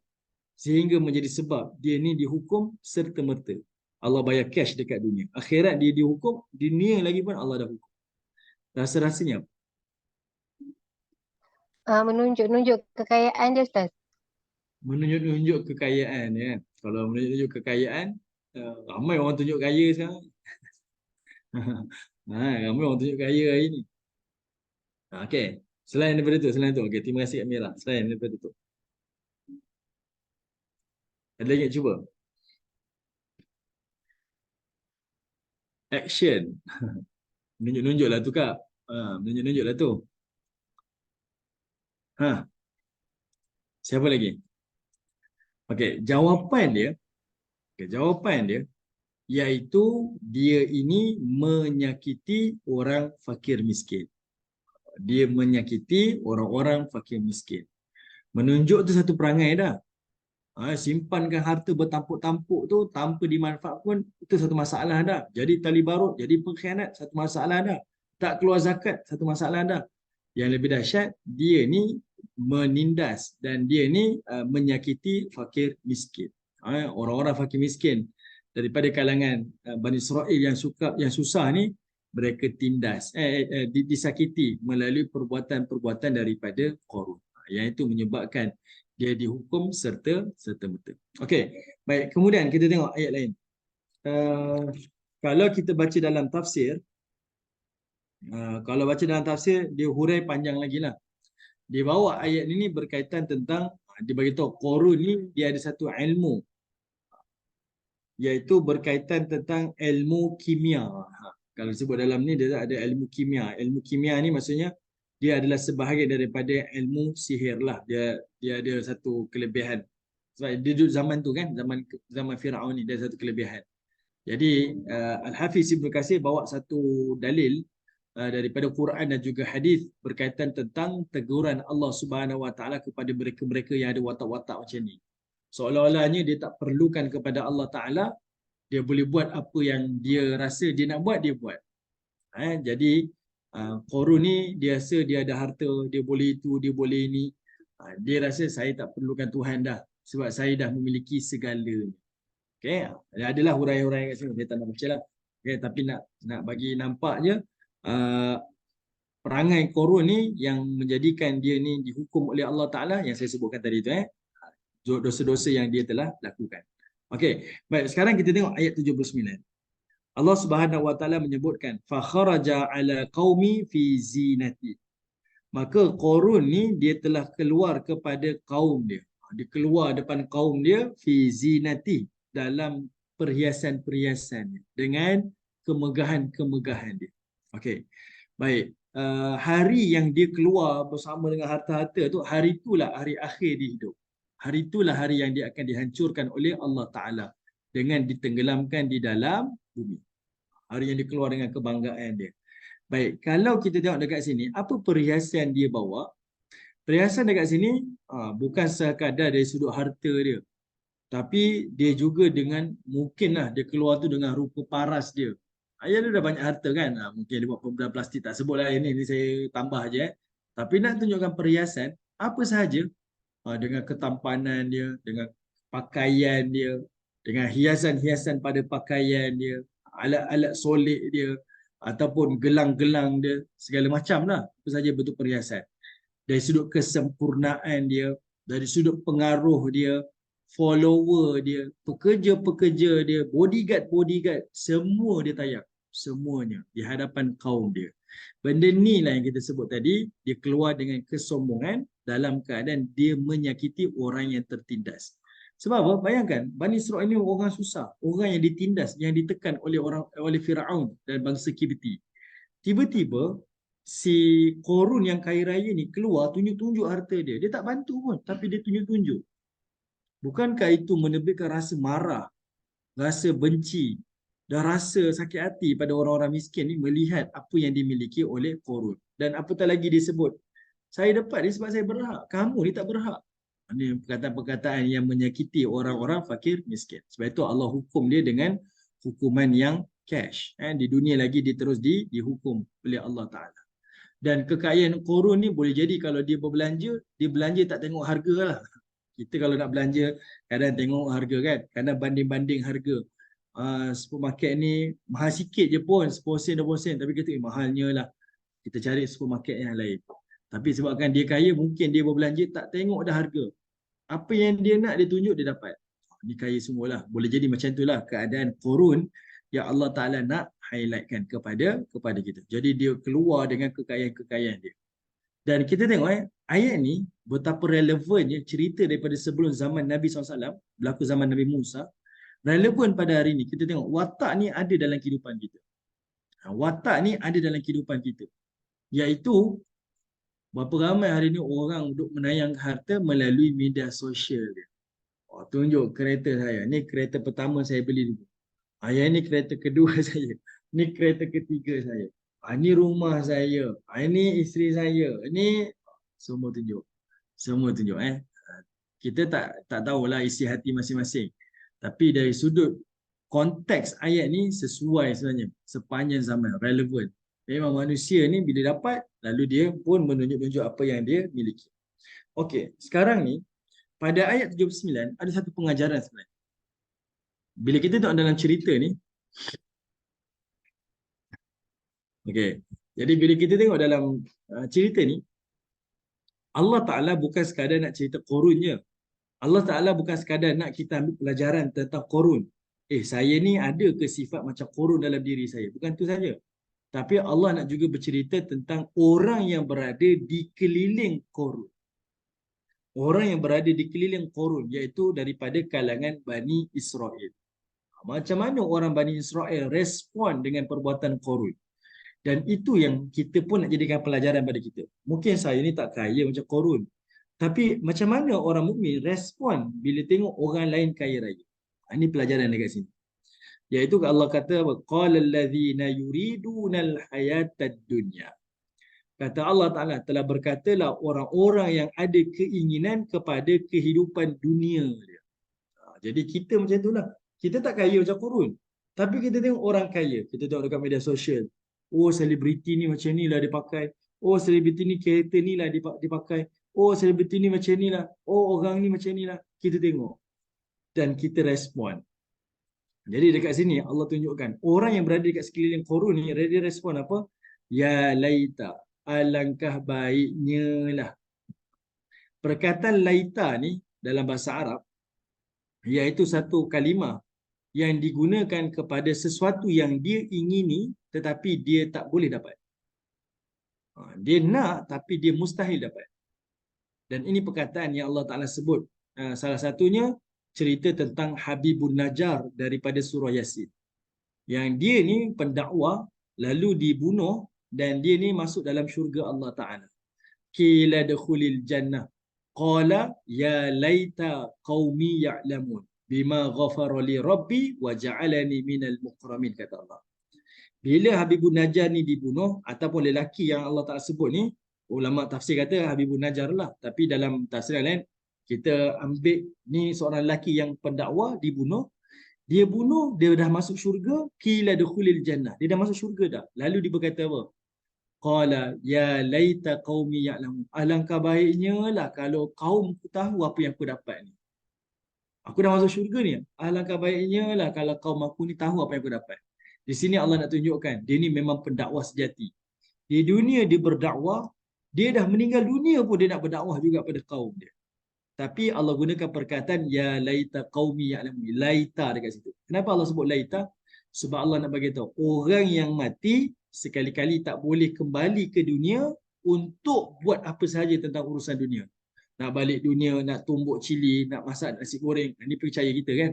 Speaker 1: sehingga menjadi sebab dia ni dihukum serta-merta? Allah bayar cash dekat dunia, akhirat dia dihukum, dunia lagi pun Allah dah hukum. Rasa-rasanya apa?
Speaker 4: Menunjuk-nunjuk kekayaan dia, Ustaz.
Speaker 1: Menunjuk-nunjuk kekayaan ya. Kalau menunjuk kekayaan, ramai orang tunjuk kaya sekarang. Ramai orang tunjuk kaya hari ni. Okey, selain daripada tu, okey, terima kasih Kak Mira. Selain daripada tu, ada lagi cuba. Action. Menunjuk-nunjuk lah tu Kak. Menunjuk-nunjuk lah tu. Siapa lagi? Okey, jawapan dia iaitu dia ini menyakiti orang fakir miskin. Dia menyakiti orang-orang fakir miskin. Menunjuk tu satu perangai dah. Simpankan harta bertampuk-tampuk tu tanpa dimanfaat pun, itu satu masalah dah. Jadi tali barut, jadi pengkhianat, satu masalah dah. Tak keluar zakat, satu masalah dah. Yang lebih dahsyat, dia ni menindas dan dia ni menyakiti fakir miskin. Orang-orang fakir miskin daripada kalangan Bani Israel yang susah ni, mereka tindas, disakiti melalui perbuatan-perbuatan daripada Qarun. Yang itu menyebabkan dia dihukum serta-merta. Okey, baik. Kemudian kita tengok ayat lain. Kalau kita baca dalam tafsir, dia hurai panjang lagi lah. Dia bawa ayat ini berkaitan tentang, dia beritahu Qarun ni dia ada satu ilmu, iaitu berkaitan tentang ilmu kimia. Kalau disebut dalam ni dia ada ilmu kimia. Ilmu kimia ni maksudnya dia adalah sebahagian daripada ilmu sihir lah. Dia ada satu kelebihan. Sebab dia duduk zaman tu kan, zaman Firaun ni, dia ada satu kelebihan. Jadi Al-Hafiz Ibn Katsir bawa satu dalil daripada Quran dan juga hadis berkaitan tentang teguran Allah Subhanahu Wa Taala kepada mereka-mereka yang ada watak-watak macam ni. Seolah-olahnya dia tak perlukan kepada Allah Ta'ala, dia boleh buat apa yang dia rasa dia nak buat, dia buat. Jadi Qarun ni dia rasa dia ada harta, dia boleh itu, dia boleh ini. Dia rasa saya tak perlukan Tuhan dah sebab saya dah memiliki segalanya. Okay? Adalah hurai-hurai kat sini, saya tak nak baca lah. Okay? Tapi nak bagi nampak je perangai Qarun ni yang menjadikan dia ni dihukum oleh Allah Ta'ala yang saya sebutkan tadi tu. Dosa-dosa yang dia telah lakukan. Okey, baik, sekarang kita tengok ayat 79. Allah Subhanahu wa taala menyebutkan fa kharaja ala qaumi fi zinati. Maka Qarun ni dia telah keluar kepada kaum dia. Dia keluar depan kaum dia fi zinati, dalam perhiasan-perhiasan dia, dengan kemegahan-kemegahan dia. Okey. Baik. Hari yang dia keluar bersama dengan harta-harta tu, hari itulah hari akhir dia hidup. Hari itulah hari yang dia akan dihancurkan oleh Allah Ta'ala dengan ditenggelamkan di dalam bumi. Hari yang dia keluar dengan kebanggaan dia. Baik, kalau kita tengok dekat sini, apa perhiasan dia bawa? Perhiasan dekat sini bukan sekadar dari sudut harta dia, tapi dia juga dengan, mungkinlah dia keluar tu dengan rupa paras dia. Ayah dia dah banyak harta kan, mungkin dia buat pembedah plastik, tak sebutlah ini saya tambah je. Tapi nak tunjukkan perhiasan, apa sahaja, dengan ketampanan dia, dengan pakaian dia, dengan hiasan-hiasan pada pakaian dia, alat-alat solek dia, ataupun gelang-gelang dia, segala macam lah, apa saja bentuk perhiasan. Dari sudut kesempurnaan dia, dari sudut pengaruh dia, follower dia, pekerja-pekerja dia, bodyguard-bodyguard, semua dia tayang. Semuanya di hadapan kaum dia. Benda ni lah yang kita sebut tadi, dia keluar dengan kesombongan dalam keadaan dia menyakiti orang yang tertindas. Sebab apa? Bayangkan, Bani Israel ini orang susah, orang yang ditindas, yang ditekan oleh Firaun dan bangsa Kibti. Tiba-tiba si Qarun yang kaya raya ni keluar tunjuk-tunjuk harta dia. Dia tak bantu pun, tapi dia tunjuk-tunjuk. Bukankah itu menerbitkan rasa marah, rasa benci dan rasa sakit hati pada orang-orang miskin ni melihat apa yang dimiliki oleh Qarun. Dan apatah lagi disebut, saya dapat ni sebab saya berhak, kamu ni tak berhak. Ini perkataan-perkataan yang menyakiti orang-orang fakir miskin. Sebab itu Allah hukum dia dengan hukuman yang cash. Di dunia lagi dia terus dihukum oleh Allah Ta'ala. Dan kekayaan Qarun ni boleh jadi kalau dia berbelanja, dia belanja tak tengok harga lah. Kita kalau nak belanja, kadang tengok harga kan, kadang banding-banding harga. Supermarket ni mahal sikit je pun, 10 sen, 20 sen, tapi kita mahalnya lah, kita cari supermarket yang lain. Tapi sebabkan dia kaya, mungkin dia berbelanja tak tengok dah harga. Apa yang dia nak, dia tunjuk, dia dapat. Dia kaya semualah. Boleh jadi macam itulah keadaan Qarun yang Allah Ta'ala nak highlightkan kepada kita. Jadi dia keluar dengan kekayaan-kekayaan dia. Dan kita tengok ayat ni betapa relevannya cerita daripada sebelum zaman Nabi SAW, berlaku zaman Nabi Musa, relevan pada hari ni. Kita tengok watak ni ada dalam kehidupan kita. Watak ni ada dalam kehidupan kita. Iaitu berapa ramai hari ni orang duk menayang harta melalui media sosial dia. Tunjuk kereta saya. Ni kereta pertama saya beli dulu. Yang ni kereta kedua saya. Ni kereta ketiga saya. Ini rumah saya. Ini isteri saya. Ini semua tunjuk. Semua tunjuk. Kita tak tahulah isi hati masing-masing. Tapi dari sudut konteks ayat ni sesuai sebenarnya. Sepanjang zaman. Relevan. Memang manusia ni bila dapat, lalu dia pun menunjuk-nunjuk apa yang dia miliki. Okey. Sekarang ni, pada ayat 79, ada satu pengajaran sebenarnya. Bila kita tengok dalam cerita ni, okey. Jadi bila kita tengok dalam cerita ni, Allah Ta'ala bukan sekadar nak cerita Qarun je. Allah Ta'ala bukan sekadar nak kita ambil pelajaran tentang Qarun. Saya ni ada ke sifat macam Qarun dalam diri saya? Bukan tu saja. Tapi Allah nak juga bercerita tentang orang yang berada di keliling Qarun. Orang yang berada di keliling Qarun, iaitu daripada kalangan Bani Israel. Macam mana orang Bani Israel respon dengan perbuatan Qarun? Dan itu yang kita pun nak jadikan pelajaran pada kita. Mungkin saya ni tak kaya macam Qarun, tapi macam mana orang mukmin respon bila tengok orang lain kaya raya? Ini pelajaran dekat sini. Iaitu Allah kata, qala allazina yuridunal hayatad dunya. Kata Allah Ta'ala, telah berkatalah orang-orang yang ada keinginan kepada kehidupan dunia dia. Jadi kita macam itulah. Kita tak kaya macam Qarun, tapi kita tengok orang kaya. Kita tengok dekat media sosial. Selebriti ni macam ni lah dia pakai. Selebriti ni kereta ni lah dia pakai. Selebriti ni macam ni lah. Orang ni macam ni lah. Kita tengok. Dan kita respon. Jadi dekat sini Allah tunjukkan orang yang berada dekat sekeliling Qarun ni, dia respon apa? Ya laita, alangkah baiknya lah. Perkataan laita ni dalam bahasa Arab iaitu satu kalimah yang digunakan kepada sesuatu yang dia ingini tetapi dia tak boleh dapat. Dia nak tapi dia mustahil dapat. Dan ini perkataan yang Allah Ta'ala sebut. Salah satunya cerita tentang Habibun Najjar daripada surah Yasin. Yang dia ni pendakwa lalu dibunuh dan dia ni masuk dalam syurga Allah Ta'ala. Qila dukhulil jannah. Qala ya laita qaumi ya'lamun bima ghafara li rabbi wa ja'alani minal mukramin, kata Allah. Bila Habibun Najjar ni dibunuh ataupun lelaki yang Allah Ta'ala sebut ni, ulama tafsir kata Habibun Najjar lah, tapi dalam tafsir lain kita ambil ni seorang lelaki yang pendakwa dibunuh. Dia bunuh, dia dah masuk syurga. Qila dukhulil jannah, dia dah masuk syurga dah. Lalu dia berkata apa? Qala ya laita qaumi ya'lamun. Alangkah baiknya lah kalau kaumku tahu apa yang aku dapat ni. Aku dah masuk syurga ni. Alangkah baiknya lah kalau kaum aku ni tahu apa yang aku dapat. Di sini Allah nak tunjukkan dia ni memang pendakwah sejati. Di dunia dia berdakwah, dia dah meninggal dunia pun dia nak berdakwah juga pada kaum dia. Tapi Allah gunakan perkataan ya laita qaumi ya'lamun. Laita dekat situ. Kenapa Allah sebut laita? Sebab Allah nak bagi tahu orang yang mati sekali-kali tak boleh kembali ke dunia untuk buat apa sahaja tentang urusan dunia. Nak balik dunia, nak tumbuk cili, nak masak nasi goreng. Ini percaya kita kan?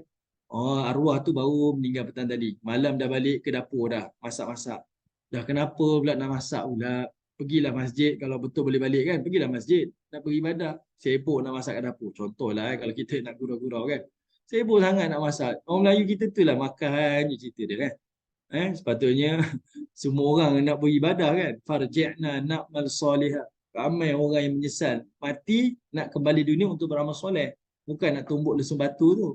Speaker 1: Oh, arwah tu baru meninggal petang tadi. Malam dah balik ke dapur dah, masak-masak. Dah kenapa pula nak masak pula? Pergilah masjid, kalau betul boleh balik kan? Pergilah masjid, nak pergi ibadah. Sibuk nak masak kat dapur. Contohlah kalau kita nak gurau-gurau kan. Sibuk sangat nak masak. Orang Melayu kita tu lah makan je cerita dia kan. Sepatutnya semua orang nak beribadah kan. Farji'na na'mal solihah. Ramai orang yang menyesal mati nak kembali dunia untuk beramal soleh, bukan nak tumbuk lesung batu tu.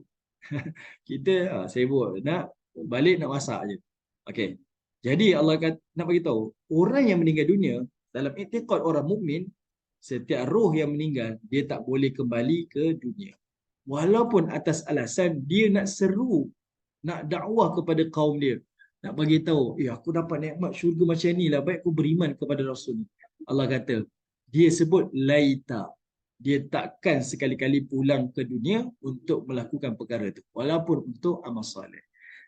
Speaker 1: Kita sibuk nak balik nak masak je. Okey. Jadi Allah kata, nak bagi tahu orang yang meninggal dunia dalam i'tiqad orang mukmin, setiap roh yang meninggal dia tak boleh kembali ke dunia. Walaupun atas alasan dia nak seru, nak dakwah kepada kaum dia, nak bagi tahu, aku dapat nikmat syurga macam ni lah, baik aku beriman kepada Rasul ni. Allah kata, dia sebut laita. Dia takkan sekali-kali pulang ke dunia untuk melakukan perkara itu, walaupun untuk amal soleh.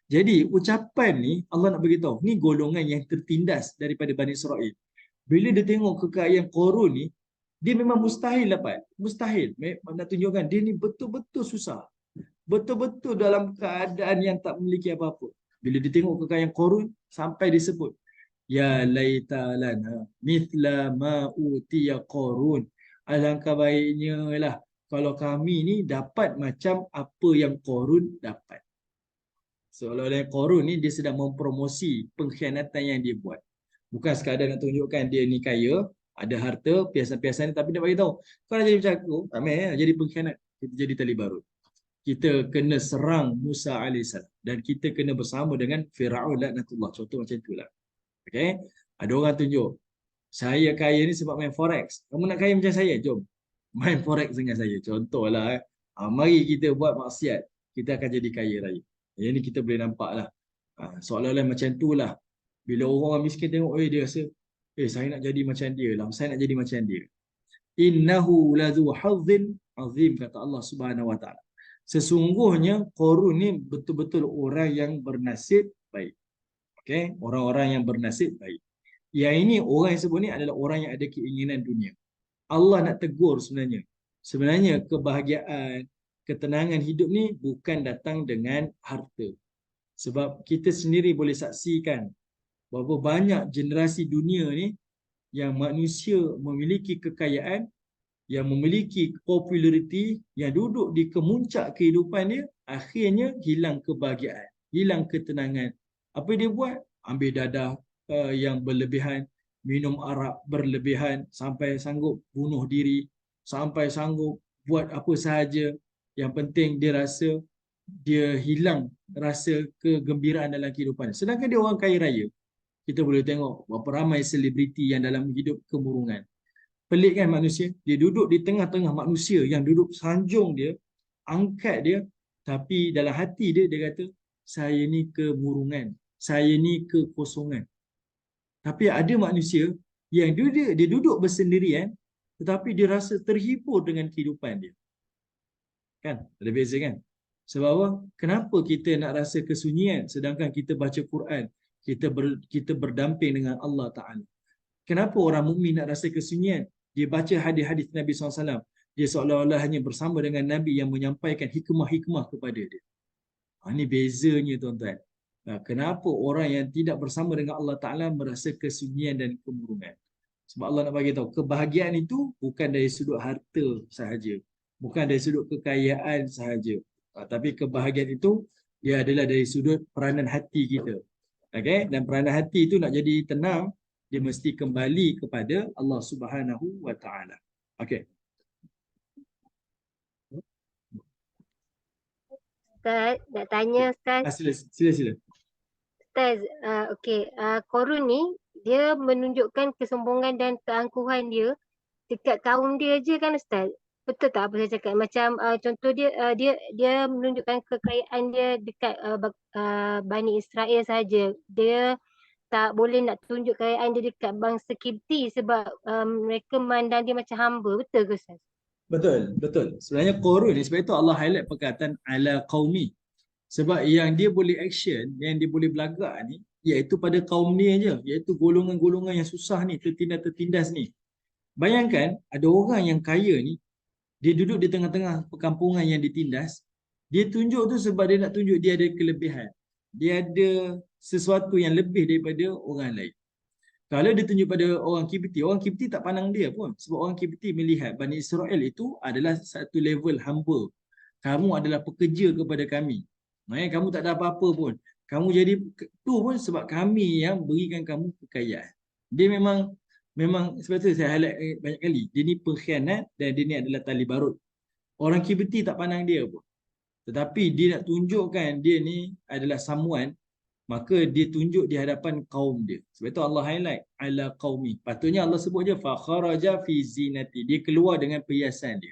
Speaker 1: Jadi ucapan ni Allah nak bagi tahu, ni golongan yang tertindas daripada Bani Israel. Bila dia tengok kekayaan Qarun ni, dia memang mustahil dapat. Mustahil. Nak tunjukkan dia ni betul-betul susah. Betul-betul dalam keadaan yang tak memiliki apa-apa. Bila dia tengok kekayaan Qarun, sampai disebut, ya laita lana mithla ma utiya Qarun. Alangkah baiknya lah kalau kami ni dapat macam apa yang Qarun dapat. Seolah-olah Qarun ni dia sedang mempromosi pengkhianatan yang dia buat. Bukan sekadar nak tunjukkan dia ni kaya, ada harta, piasan-piasan, tapi dia bagi tahu, kalau jadi macam aku, ramai jadi pengkhianat, kita jadi tali barut. Kita kena serang Musa AS dan kita kena bersama dengan Firaun laknatullah. Contoh macam itulah. Okey, ada orang tunjuk, saya kaya ni sebab main forex. Kamu nak kaya macam saya? Jom main forex dengan saya. Contohlah mari kita buat maksiat, kita akan jadi kaya raya. Yang ni kita boleh nampak lah. Seolah-olah macam tu lah. Bila orang miskin tengok, dia rasa, saya nak jadi macam dia lah. Saya nak jadi macam dia. Innahu ladhu hazzin azim, kata Allah Subhanahu Wa Taala. Sesungguhnya Qarun ni betul-betul orang yang bernasib baik. Okey, orang-orang yang bernasib baik. Yang ini orang yang sebut ni adalah orang yang ada keinginan dunia. Allah nak tegur sebenarnya. Sebenarnya kebahagiaan, ketenangan hidup ni bukan datang dengan harta. Sebab kita sendiri boleh saksikan berapa banyak generasi dunia ni yang manusia memiliki kekayaan, yang memiliki populariti, yang duduk di kemuncak kehidupan dia, akhirnya hilang kebahagiaan, hilang ketenangan. Apa dia buat? Ambil dadah yang berlebihan, minum arak berlebihan, sampai sanggup bunuh diri, sampai sanggup buat apa sahaja. Yang penting dia rasa dia hilang rasa kegembiraan dalam kehidupan. Sedangkan dia orang kaya raya. Kita boleh tengok berapa ramai selebriti yang dalam hidup kemurungan. Pelik kan manusia? Dia duduk di tengah-tengah manusia yang duduk sanjung dia, angkat dia, tapi dalam hati dia, dia kata, saya ni kemurungan, saya ni kekosongan. Tapi ada manusia yang dia duduk bersendirian, tetapi dia rasa terhibur dengan kehidupan dia. Kan? Ada beza kan? Sebab apa? Kenapa kita nak rasa kesunyian sedangkan kita baca Quran, kita berdamping dengan Allah Ta'ala? Kenapa orang mukmin nak rasa kesunyian? Dia baca hadis-hadis Nabi SAW. Dia seolah-olah hanya bersama dengan Nabi yang menyampaikan hikmah-hikmah kepada dia. Ini bezanya tuan-tuan. Kenapa orang yang tidak bersama dengan Allah Ta'ala merasa kesunyian dan kemurungan? Sebab Allah nak bagi tahu, kebahagiaan itu bukan dari sudut harta sahaja. Bukan dari sudut kekayaan sahaja. Tapi kebahagiaan itu, dia adalah dari sudut peranan hati kita. Okay? Dan peranan hati itu nak jadi tenang, dia mesti kembali kepada Allah Subhanahu wa Ta'ala. Okey.
Speaker 4: Ustaz, nak tanya Ustaz.
Speaker 1: Sila.
Speaker 4: Ustaz, okey, Korun ni dia menunjukkan kesombongan dan keangkuhan dia dekat kaum dia je kan Ustaz? Betul tak apa saya cakap? Macam contoh dia menunjukkan kekayaan dia dekat Bani Israel saja. Dia tak boleh nak tunjuk kekayaan dia dekat bangsa Kipti sebab mereka memandang dia macam hamba. Betul ke Ustaz?
Speaker 1: Betul. Sebenarnya Qarun ni, sebab itu Allah highlight perkataan ala qaumi. Sebab yang dia boleh action, yang dia boleh belagak ni, iaitu pada kaum dia je. Iaitu golongan-golongan yang susah ni, tertindas ni. Bayangkan, ada orang yang kaya ni, dia duduk di tengah-tengah perkampungan yang ditindas. Dia tunjuk tu sebab dia nak tunjuk dia ada kelebihan. Dia ada sesuatu yang lebih daripada orang lain. Kalau dia tunjuk pada orang Kipti tak pandang dia pun. Sebab orang Kipti melihat Bani Israel itu adalah satu level hamba. Kamu adalah pekerja kepada kami. Kamu tak ada apa-apa pun. Kamu jadi tu pun sebab kami yang berikan kamu kekayaan. Dia memang sebab tu saya highlight banyak kali. Dia ni pengkhianat dan dia ni adalah tali barut. Orang Kipti tak pandang dia pun. Tetapi dia nak tunjukkan dia ni adalah someone, maka dia tunjuk di hadapan kaum dia. Sebab itu Allah highlight ala qaumi. Patutnya Allah sebut je fa kharaja fi zinati. Dia keluar dengan perhiasan dia.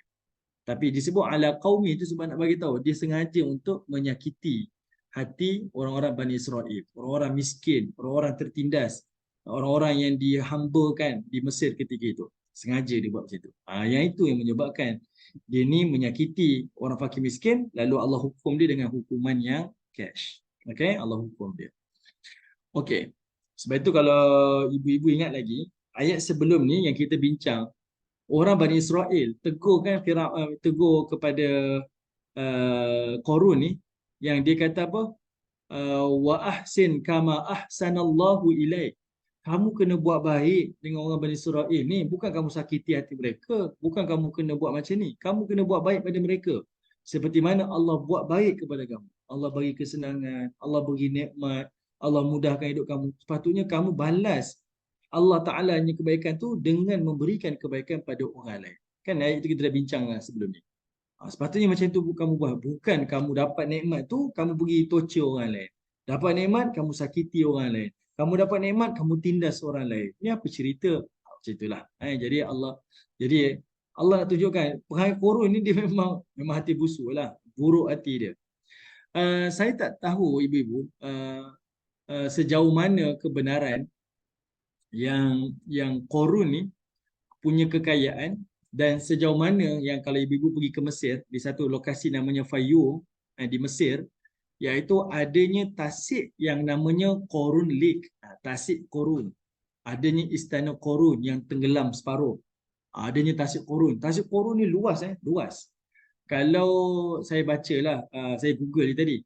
Speaker 1: Tapi disebut ala qaumi itu sebab nak bagi tahu dia sengaja untuk menyakiti hati orang-orang Bani Israel, orang-orang miskin, orang-orang tertindas, orang-orang yang dihambakan di Mesir ketika itu. Sengaja dia buat macam itu. Yang itu yang menyebabkan dia ni menyakiti orang fakir miskin, lalu Allah hukum dia dengan hukuman yang cash. Okay, Allah hukum dia. Okay, sebab itu kalau ibu-ibu ingat lagi, ayat sebelum ni yang kita bincang, orang Bani Israel tegur kepada Qarun ni, yang dia kata apa? Wa ahsin kama ahsanallahu ilaik. Kamu kena buat baik dengan orang Bani Israel ni, bukan kamu sakiti hati mereka, bukan kamu kena buat macam ni. Kamu kena buat baik pada mereka. Seperti mana Allah buat baik kepada kamu. Allah bagi kesenangan, Allah bagi nikmat, Allah mudahkan hidup kamu. Sepatutnya kamu balas Allah Ta'ala-nya kebaikan tu dengan memberikan kebaikan pada orang lain. Kan ayat itu kita dah bincang sebelum ni. Sepatutnya macam tu kamu buat. Bukan kamu dapat nikmat tu, kamu pergi torture orang lain. Dapat nikmat, kamu sakiti orang lain. Kamu dapat nikmat, kamu tindas orang lain. Ni apa cerita? Macam itulah. Jadi Allah nak tunjukkan, perangai Qarun ni dia memang hati busuk lah. Buruk hati dia. Saya tak tahu ibu-ibu sejauh mana kebenaran yang Qarun ni punya kekayaan, dan sejauh mana yang kalau ibu-ibu pergi ke Mesir di satu lokasi namanya Fayyum di Mesir, iaitu adanya tasik yang namanya Qarun Lake. Tasik Qarun. Adanya istana Qarun yang tenggelam separuh. Adanya tasik Qarun. Tasik Qarun ni luas luas. Kalau saya bacalah, saya Google tadi.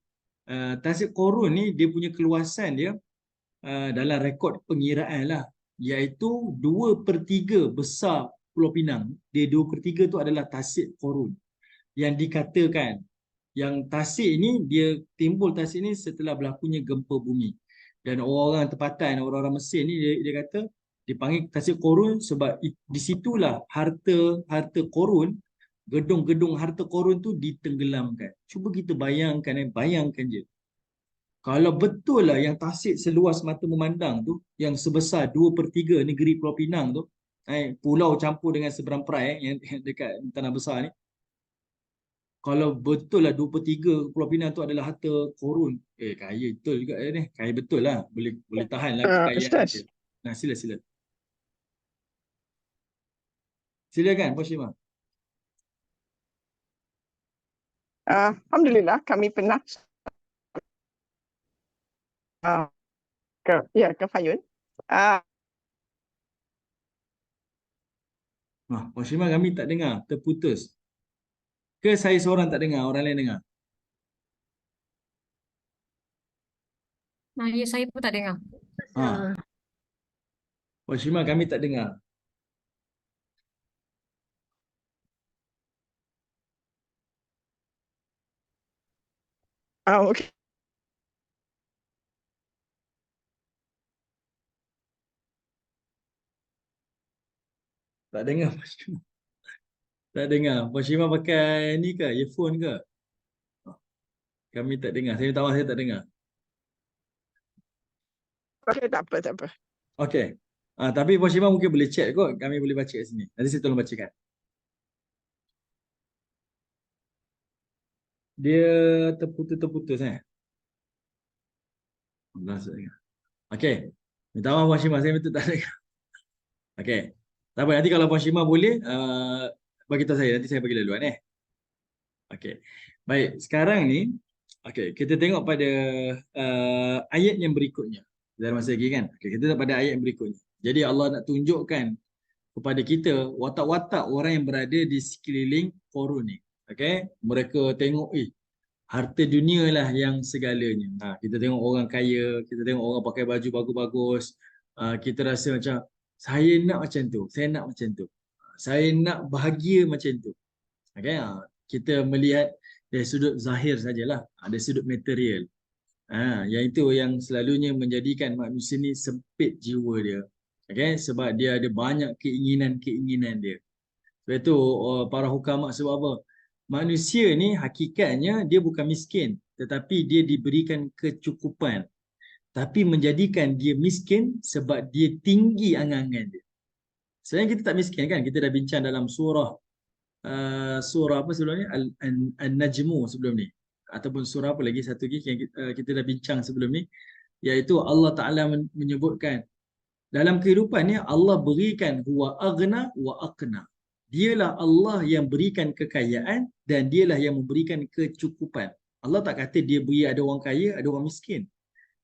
Speaker 1: Tasik Qarun ni dia punya keluasan dia dalam rekod pengiraan lah, iaitu 2/3 besar Pulau Pinang. Dia 2/3 tu adalah tasik Qarun. Yang dikatakan yang tasik ni, dia timbul tasik ni setelah berlakunya gempa bumi. Dan orang-orang tempatan, orang-orang Mesir ni dia kata dipanggil tasik Qarun sebab di situlah harta Qarun, gedung-gedung harta Qarun tu ditenggelamkan. Cuba kita bayangkan je. Kalau betul lah yang tasik seluas mata memandang tu, yang sebesar 2/3 negeri Pulau Pinang tu, pulau campur dengan seberang perai yang dekat tanah besar ni, kalau betul lah 2/3 Pulau Pinang tu adalah harta Qarun, kaya betul juga ni. Kaya betul lah, boleh tahan lah kekayaan dia. Nah, sila. Silakan Pak Syimah.
Speaker 5: Alhamdulillah kami pernah ke Fayun.
Speaker 1: Puan Syima kami tak dengar, terputus. Ke saya seorang tak dengar, orang lain dengar?
Speaker 3: Ya, saya pun tak dengar.
Speaker 1: Puan Syima kami tak dengar.
Speaker 5: Okey.
Speaker 1: Tak dengar Puan Syima. Tak dengar. Puan Syima pakai ni ke? Earphone ke? Kami tak dengar. Saya minta maaf, saya tak dengar.
Speaker 5: Okey, tak apa.
Speaker 1: Okey. Tapi Puan Syima mungkin boleh chat kot. Kami boleh baca kat sini. Nanti saya tolong bacakan. Dia terputus-terputus Okey. Minta maaf Puan Syima, saya betul tak dengar. Okey. Tak apa, nanti kalau Puan Syima boleh bagi tahu saya, nanti saya bagi laluan Okey. Baik, sekarang ni okey, kita tengok pada ayat yang berikutnya. Dalam masa lagi kan. Okey, kita tengok pada ayat yang berikutnya. Jadi Allah nak tunjukkan kepada kita watak-watak orang yang berada di sekeliling Qarun ni. Okey, mereka tengok harta dunia lah yang segalanya. Kita tengok orang kaya, kita tengok orang pakai baju bagus-bagus. Kita rasa macam saya nak macam tu, saya nak macam tu. Saya nak bahagia macam tu. Okay? Kita melihat dari sudut zahir sajalah, dari sudut material. Yang itu yang selalunya menjadikan manusia ni sempit jiwa dia. Okay? Sebab dia ada banyak keinginan-keinginan dia. Sebab itu para hukama sebab apa? Manusia ni hakikatnya dia bukan miskin, tetapi dia diberikan kecukupan. Tapi menjadikan dia miskin sebab dia tinggi angan-angan dia. Sebenarnya kita tak miskin kan? Kita dah bincang dalam surah apa sebelum ni? An-Najmu sebelum ni. Ataupun surah apa lagi? Satu lagi yang kita dah bincang sebelum ni. Iaitu Allah Ta'ala menyebutkan dalam kehidupan ni Allah berikan huwa aghna wa aqna. Dialah Allah yang berikan kekayaan dan dialah yang memberikan kecukupan. Allah tak kata dia beri ada orang kaya, ada orang miskin.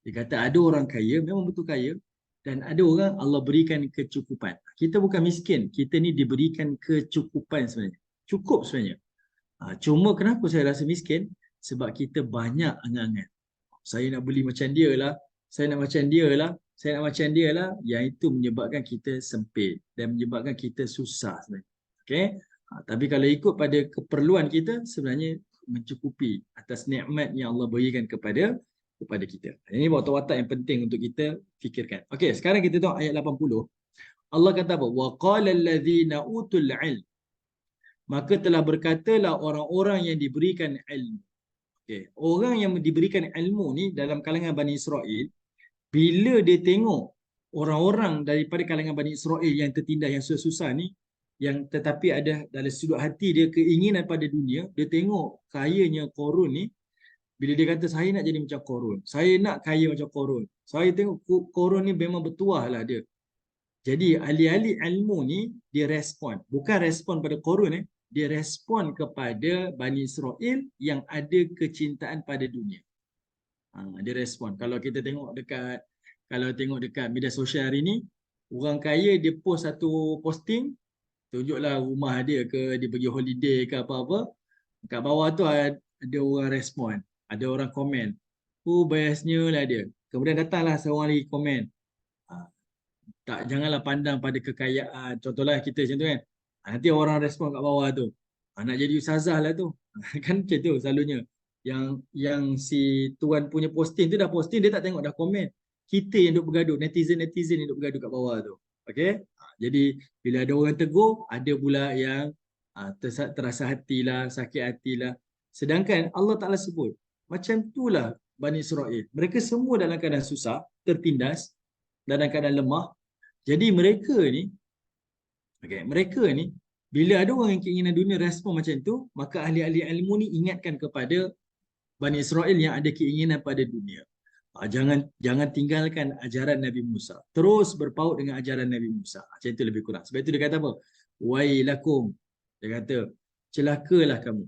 Speaker 1: Dia kata ada orang kaya, memang betul kaya. Dan ada orang Allah berikan kecukupan. Kita bukan miskin, kita ni diberikan kecukupan sebenarnya. Cukup sebenarnya. Cuma kenapa saya rasa miskin? Sebab kita banyak angan-angan. Saya nak beli macam dia lah, saya nak macam dia lah, saya nak macam dia lah. Yang itu menyebabkan kita sempit dan menyebabkan kita susah sebenarnya. Okay? Tapi kalau ikut pada keperluan kita, sebenarnya mencukupi atas nikmat yang Allah berikan kepada kita. Ini watak-watak yang penting untuk kita fikirkan. Okey, sekarang kita tengok ayat 80. Allah kata apa? Wa qala allazina utul ilm. Maka telah berkatalah orang-orang yang diberikan ilmu. Okey, orang yang diberikan ilmu ni dalam kalangan Bani Israel, bila dia tengok orang-orang daripada kalangan Bani Israel yang tertindas, yang susah-susah ni, yang tetapi ada dalam sudut hati dia keinginan pada dunia, dia tengok kayanya Qarun ni. Bila dia kata saya nak jadi macam Qarun, saya nak kaya macam Qarun, saya tengok Qarun ni memang bertuah lah dia. Jadi ahli-ahli ilmu ni dia respon, bukan respon pada Qarun dia respon kepada Bani Israel yang ada kecintaan pada dunia. Dia respon. Kalau tengok dekat media sosial hari ni, orang kaya dia post satu posting, tunjuklah rumah dia ke, dia pergi holiday ke apa-apa. Kat bawah tu ada orang respon, ada orang komen. Bestnya lah dia. Kemudian datanglah seorang lagi komen. Janganlah pandang pada kekayaan. Contohlah kita macam tu kan. Nanti orang respon kat bawah tu. Nak jadi ustazah lah tu. Kan macam tu selalunya. Yang si tuan punya posting tu dah posting, dia tak tengok dah komen. Kita yang duk bergaduh, netizen yang duk bergaduh kat bawah tu. Okay? Jadi bila ada orang tegur, ada pula yang terasa hatilah, sakit hatilah. Sedangkan Allah Ta'ala sebut, macam itulah Bani Israel. Mereka semua dalam keadaan susah, tertindas, dalam keadaan lemah. Jadi mereka ni, bila ada orang yang keinginan dunia respon macam tu, maka ahli-ahli ilmu ni ingatkan kepada Bani Israel yang ada keinginan pada dunia. Jangan tinggalkan ajaran Nabi Musa. Terus berpaut dengan ajaran Nabi Musa. Macam itu lebih kurang. Sebab itu dia kata apa? Wailakum. Dia kata, celakalah kamu.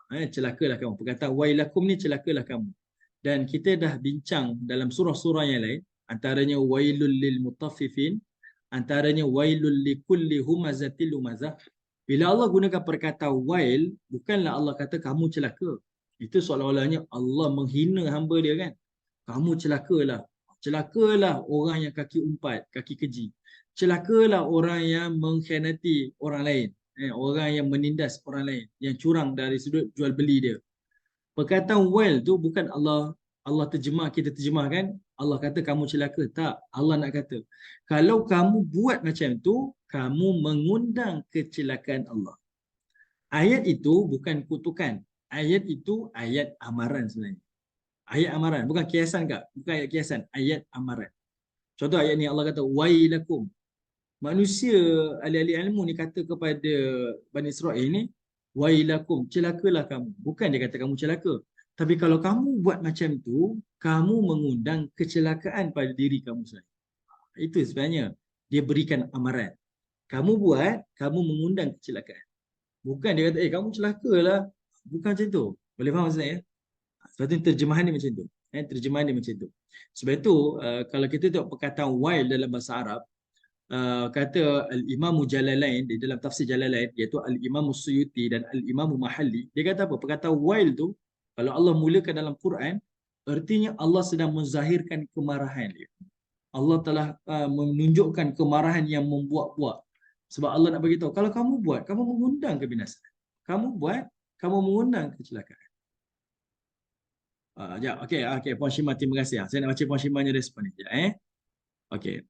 Speaker 1: Celakalah kamu. Perkataan wailakum ni celakalah kamu. Dan kita dah bincang dalam surah-surah yang lain, antaranya wailul lil mutaffifin, antaranya wailul likulli humazatil lumazah. Bila Allah gunakan perkataan wail, bukanlah Allah kata kamu celaka. Itu seolah-olahnya Allah menghina hamba dia kan. Kamu celakalah. Celakalah orang yang kaki umpat, kaki keji. Celakalah orang yang mengkhianati orang lain. Orang yang menindas orang lain, yang curang dari sudut jual beli dia. Perkataan wail tu bukan Allah terjemah, kita terjemahkan Allah kata kamu celaka. Tak, Allah nak kata kalau kamu buat macam tu, kamu mengundang kecelakaan Allah. Ayat itu bukan kutukan. Ayat itu ayat amaran sebenarnya. Ayat amaran, bukan kiasan kak, bukan ayat kiasan, ayat amaran. Contoh ayat ni Allah kata wailakum. Manusia ahli-ahli ilmu ni kata kepada Bani Israel ni, wailakum, celakalah kamu. Bukan dia kata kamu celaka. Tapi kalau kamu buat macam tu, kamu mengundang kecelakaan pada diri kamu sendiri. Itu sebenarnya dia berikan amaran. Kamu buat, kamu mengundang kecelakaan. Bukan dia kata, kamu celakalah. Bukan macam tu. Boleh faham maksud saya? Sebab tu terjemahan dia macam tu. Terjemahan dia macam tu. Sebab itu, kalau kita tengok perkataan wail dalam bahasa Arab, kata Al-Imam Jalalain di dalam tafsir Jalalain, iaitu Al-Imam Suyuti dan Al-Imam Mahalli, dia kata apa? Perkataan wail tu, kalau Allah mulakan dalam Quran, artinya Allah sedang menzahirkan kemarahan dia. Allah telah menunjukkan kemarahan yang membuat-buat. Sebab Allah nak bagi tahu, kalau kamu buat, kamu mengundang kebinasaan. Kamu buat, kamu mengundang kecelakaan. Okey, Puan Shima, terima kasih. Saya nak baca Puan Shima nya respon ni. Okey.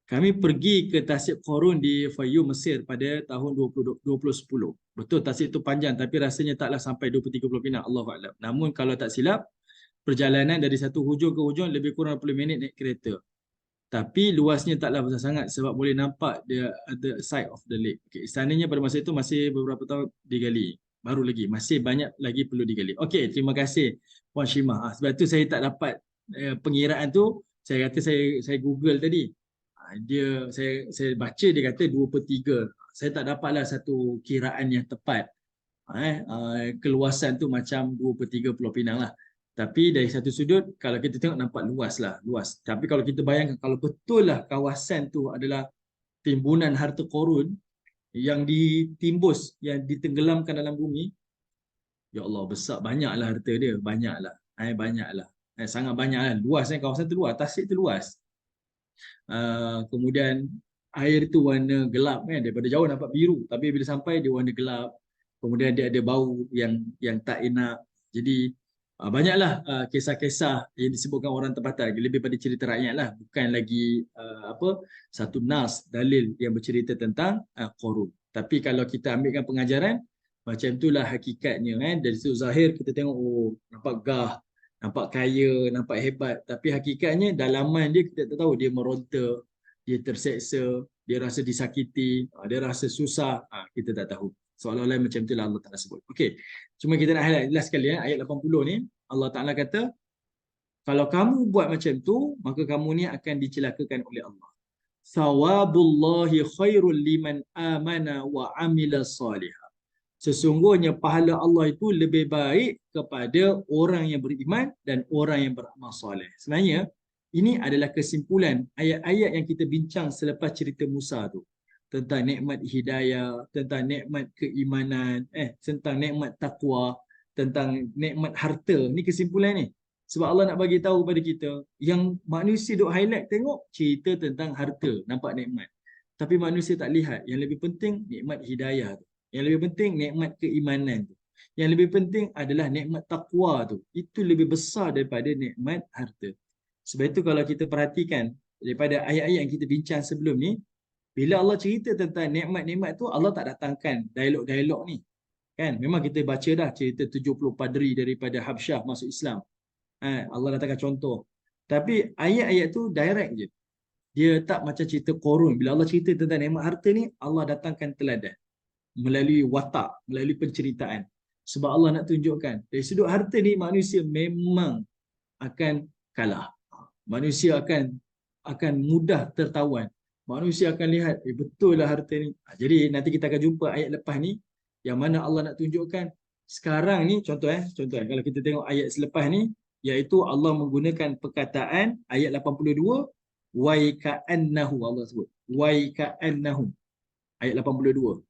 Speaker 1: Kami pergi ke Tasik Qorun di Fayoum, Mesir pada tahun 2010. Betul, Tasik itu panjang tapi rasanya taklah sampai 20-30 pinang. Allahuakbar. Namun kalau tak silap, perjalanan dari satu hujung ke hujung lebih kurang 20 minit naik kereta. Tapi luasnya taklah besar sangat sebab boleh nampak the other side of the lake. Okay, istananya pada masa itu masih beberapa tahun digali. Baru lagi, masih banyak lagi perlu digali. Okey, terima kasih Puan Shima. Sebab tu saya tak dapat pengiraan tu. Saya kata saya Google tadi. Saya baca dia kata 2/3. Saya tak dapatlah satu kiraan yang tepat. Keluasan tu macam 2/3 Pulau Pinang lah. Tapi dari satu sudut, kalau kita tengok nampak luas lah, luas. Tapi kalau kita bayangkan, kalau betul lah kawasan tu adalah timbunan harta korun yang ditimbus, yang ditenggelamkan dalam bumi, ya Allah, besar, banyaklah harta dia, banyaklah. Banyaklah. Sangat banyaklah. Luas, kawasan tu luas, Tasik tu luas. Kemudian air tu warna gelap kan, daripada jauh nampak biru tapi bila sampai dia warna gelap, kemudian dia ada bau yang tak enak. Jadi banyaklah kisah-kisah yang disebutkan orang tempatan, lebih pada cerita rakyat lah, bukan lagi satu nas dalil yang bercerita tentang Qorun. Tapi kalau kita ambilkan pengajaran, macam itulah hakikatnya kan. Dari situ zahir kita tengok, nampak gah, nampak kaya, nampak hebat. Tapi hakikatnya dalaman dia kita tak tahu. Dia meronta, dia terseksa, dia rasa disakiti, dia rasa susah. Kita tak tahu. Seolah-olah macam itulah Allah Ta'ala sebut. Okey, cuma kita nak highlight jelas sekali ayat 80 ni. Allah Ta'ala kata, kalau kamu buat macam tu, maka kamu ni akan dicelakakan oleh Allah. Sawabullahi khairul liman amana wa amila salihah. Sesungguhnya pahala Allah itu lebih baik kepada orang yang beriman dan orang yang beramal soleh. Sebenarnya ini adalah kesimpulan ayat-ayat yang kita bincang selepas cerita Musa tu, tentang nikmat hidayah, tentang nikmat keimanan, tentang nikmat takwa, tentang nikmat harta. Ni kesimpulan ni. Sebab Allah nak bagi tahu kepada kita, yang manusia duk highlight tengok cerita tentang harta, nampak nikmat. Tapi manusia tak lihat yang lebih penting nikmat hidayah tu. Yang lebih penting nikmat keimanan tu. Yang lebih penting adalah nikmat takwa tu. Itu lebih besar daripada nikmat harta. Sebab itu kalau kita perhatikan daripada ayat-ayat yang kita bincang sebelum ni, bila Allah cerita tentang nikmat-nikmat tu, Allah tak datangkan dialog-dialog ni. Kan? Memang kita baca dah cerita 70 padri daripada Habsyah masuk Islam. Allah datangkan contoh. Tapi ayat-ayat tu direct je. Dia tak macam cerita Qorun. Bila Allah cerita tentang nikmat harta ni, Allah datangkan teladan. Melalui watak, melalui penceritaan. Sebab Allah nak tunjukkan, dari sudut harta ni manusia memang akan kalah. Manusia akan mudah tertawan. Manusia akan lihat, betul lah harta ni. Jadi nanti kita akan jumpa ayat lepas ni, yang mana Allah nak tunjukkan sekarang ni contoh kalau kita tengok ayat selepas ni, iaitu Allah menggunakan perkataan ayat 82, wa ka'annahu, Allah sebut wa ka'annahu, ayat 82.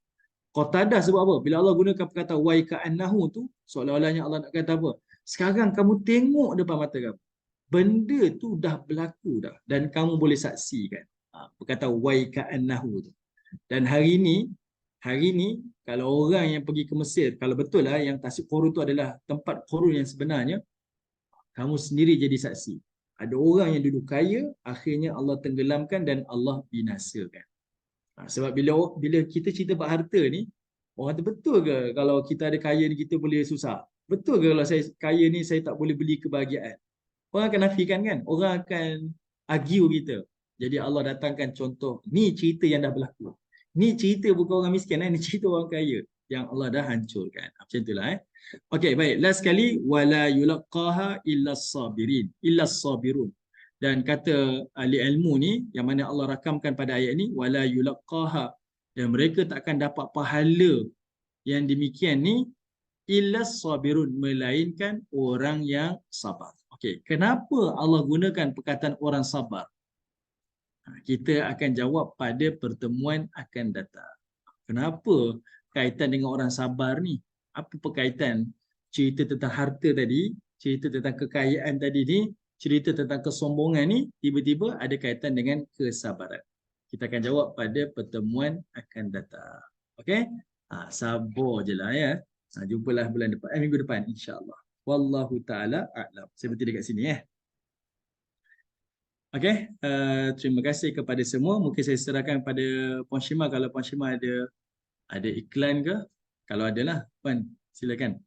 Speaker 1: Qatadah sebut apa? Bila Allah gunakan perkataan wa ka'annahu tu, seolah-olahnya Allah nak kata apa? Sekarang kamu tengok depan mata kamu, benda tu dah berlaku dah dan kamu boleh saksikan. Perkataan wa ka'annahu tu. Dan hari ni kalau orang yang pergi ke Mesir, kalau betul lah yang Tasik Qurun tu adalah tempat Qurun yang sebenarnya, kamu sendiri jadi saksi. Ada orang yang dulu kaya, akhirnya Allah tenggelamkan dan Allah binasakan. Sebab bila kita cerita bab harta ni, orang kata betul ke kalau kita ada kaya ni kita boleh susah? Betul ke kalau saya kaya ni saya tak boleh beli kebahagiaan? Orang akan nafikan kan? Orang akan argue kita. Jadi Allah datangkan contoh, ni cerita yang dah berlaku. Ni cerita bukan orang miskin, ni cerita orang kaya yang Allah dah hancurkan. Macam itulah. Okey, baik. Last sekali, wala yulaqaha illas sabirun. Dan kata ahli ilmu ni, yang mana Allah rakamkan pada ayat ni, wala yulaqaha, dan mereka tak akan dapat pahala yang demikian ni illas sabirun, melainkan orang yang sabar. Okey, kenapa Allah gunakan perkataan orang sabar? Kita akan jawab pada pertemuan akan datang. Kenapa kaitan dengan orang sabar ni? Apa perkaitan cerita tentang harta tadi, cerita tentang kekayaan tadi ni, cerita tentang kesombongan ni, tiba-tiba ada kaitan dengan kesabaran? Kita akan jawab pada pertemuan akan datang. Okey? Sabar je lah ya. Jumpalah bulan depan, minggu depan insya-Allah. Wallahu ta'ala a'lam. Saya berhenti dekat sini ya. Okey, terima kasih kepada semua. Mungkin saya serahkan pada Puan Shima kalau Puan Shima ada iklan ke? Kalau ada lah, Puan, silakan.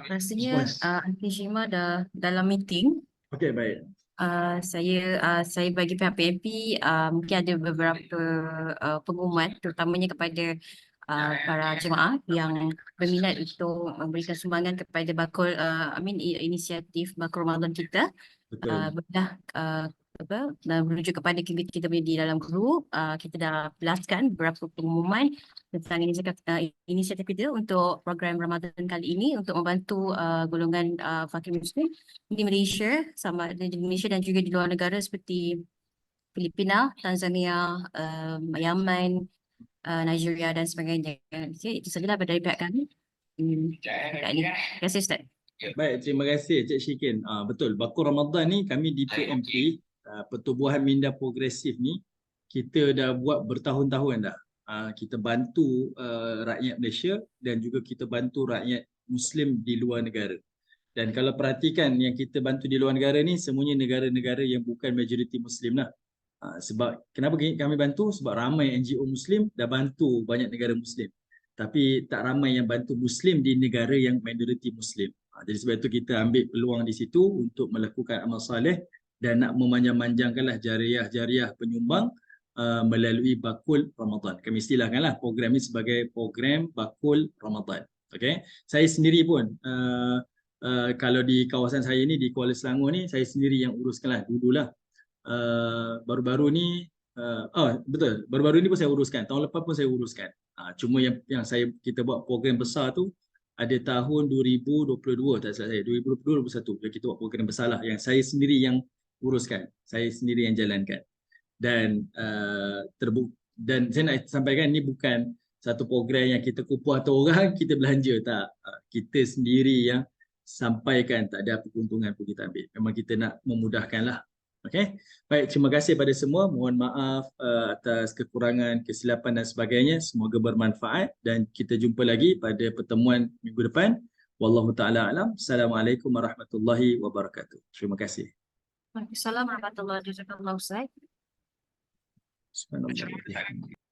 Speaker 3: Rasanya Aunty Shima dah dalam meeting.
Speaker 1: Okey, baik.
Speaker 3: Saya bagi pihak PMP mungkin ada beberapa pengumuman terutamanya kepada para jemaah yang berminat untuk memberikan sumbangan kepada bakul inisiatif Bakul Ramadan kita.
Speaker 1: Betul.
Speaker 3: Dan merujuk kepada kita punya di dalam grup, kita dah jelaskan beberapa pengumuman tentang inisiatif kita untuk program Ramadan kali ini untuk membantu golongan fakir muslim di Malaysia, sama ada di Malaysia dan juga di luar negara seperti Filipina, Tanzania, Yaman, Nigeria dan sebagainya. Itu sajalah dari pihak kami. Terima kasih Ustaz.
Speaker 1: Baik, terima kasih Cik Syikin. Betul, Bakul Ramadan ni kami di PMP, Pertubuhan Minda Progresif ni, kita dah buat bertahun-tahun dah. Kita bantu rakyat Malaysia dan juga kita bantu rakyat Muslim di luar negara. Dan kalau perhatikan yang kita bantu di luar negara ni semuanya negara-negara yang bukan majoriti Muslim lah. Sebab kenapa kami bantu? Sebab ramai NGO Muslim dah bantu banyak negara Muslim. Tapi tak ramai yang bantu Muslim di negara yang majoriti Muslim. Jadi sebab itu kita ambil peluang di situ untuk melakukan amal soleh dan nak memanjang-manjangkanlah jariah-jariah penyumbang melalui Bakul Ramadan. Kami istilahkanlah program ini sebagai program Bakul Ramadan. Okay? Saya sendiri pun kalau di kawasan saya ni di Kuala Selangor ni saya sendiri yang uruskanlah dululah. Baru-baru ni betul, baru-baru ni pun saya uruskan, tahun lepas pun saya uruskan. Cuma yang kita buat program besar tu ada tahun 2022 tak salah saya, 2020-2021 kita buat program besar lah yang saya sendiri yang uruskan, saya sendiri yang jalankan. Dan dan saya nak sampaikan ni bukan satu program yang kita kupuh atau orang kita belanja, tak. Kita sendiri yang sampaikan, tak ada apa keuntungan pun kita ambil. Memang kita nak memudahkan lah. Okay. Baik, terima kasih pada semua. Mohon maaf atas kekurangan, kesilapan dan sebagainya. Semoga bermanfaat dan kita jumpa lagi pada pertemuan minggu depan. Wallahu ta'ala alam. Assalamualaikum warahmatullahi wabarakatuh. Terima kasih.
Speaker 3: Waalaikumsalam warahmatullahi wabarakatuh.
Speaker 1: Subhanallah.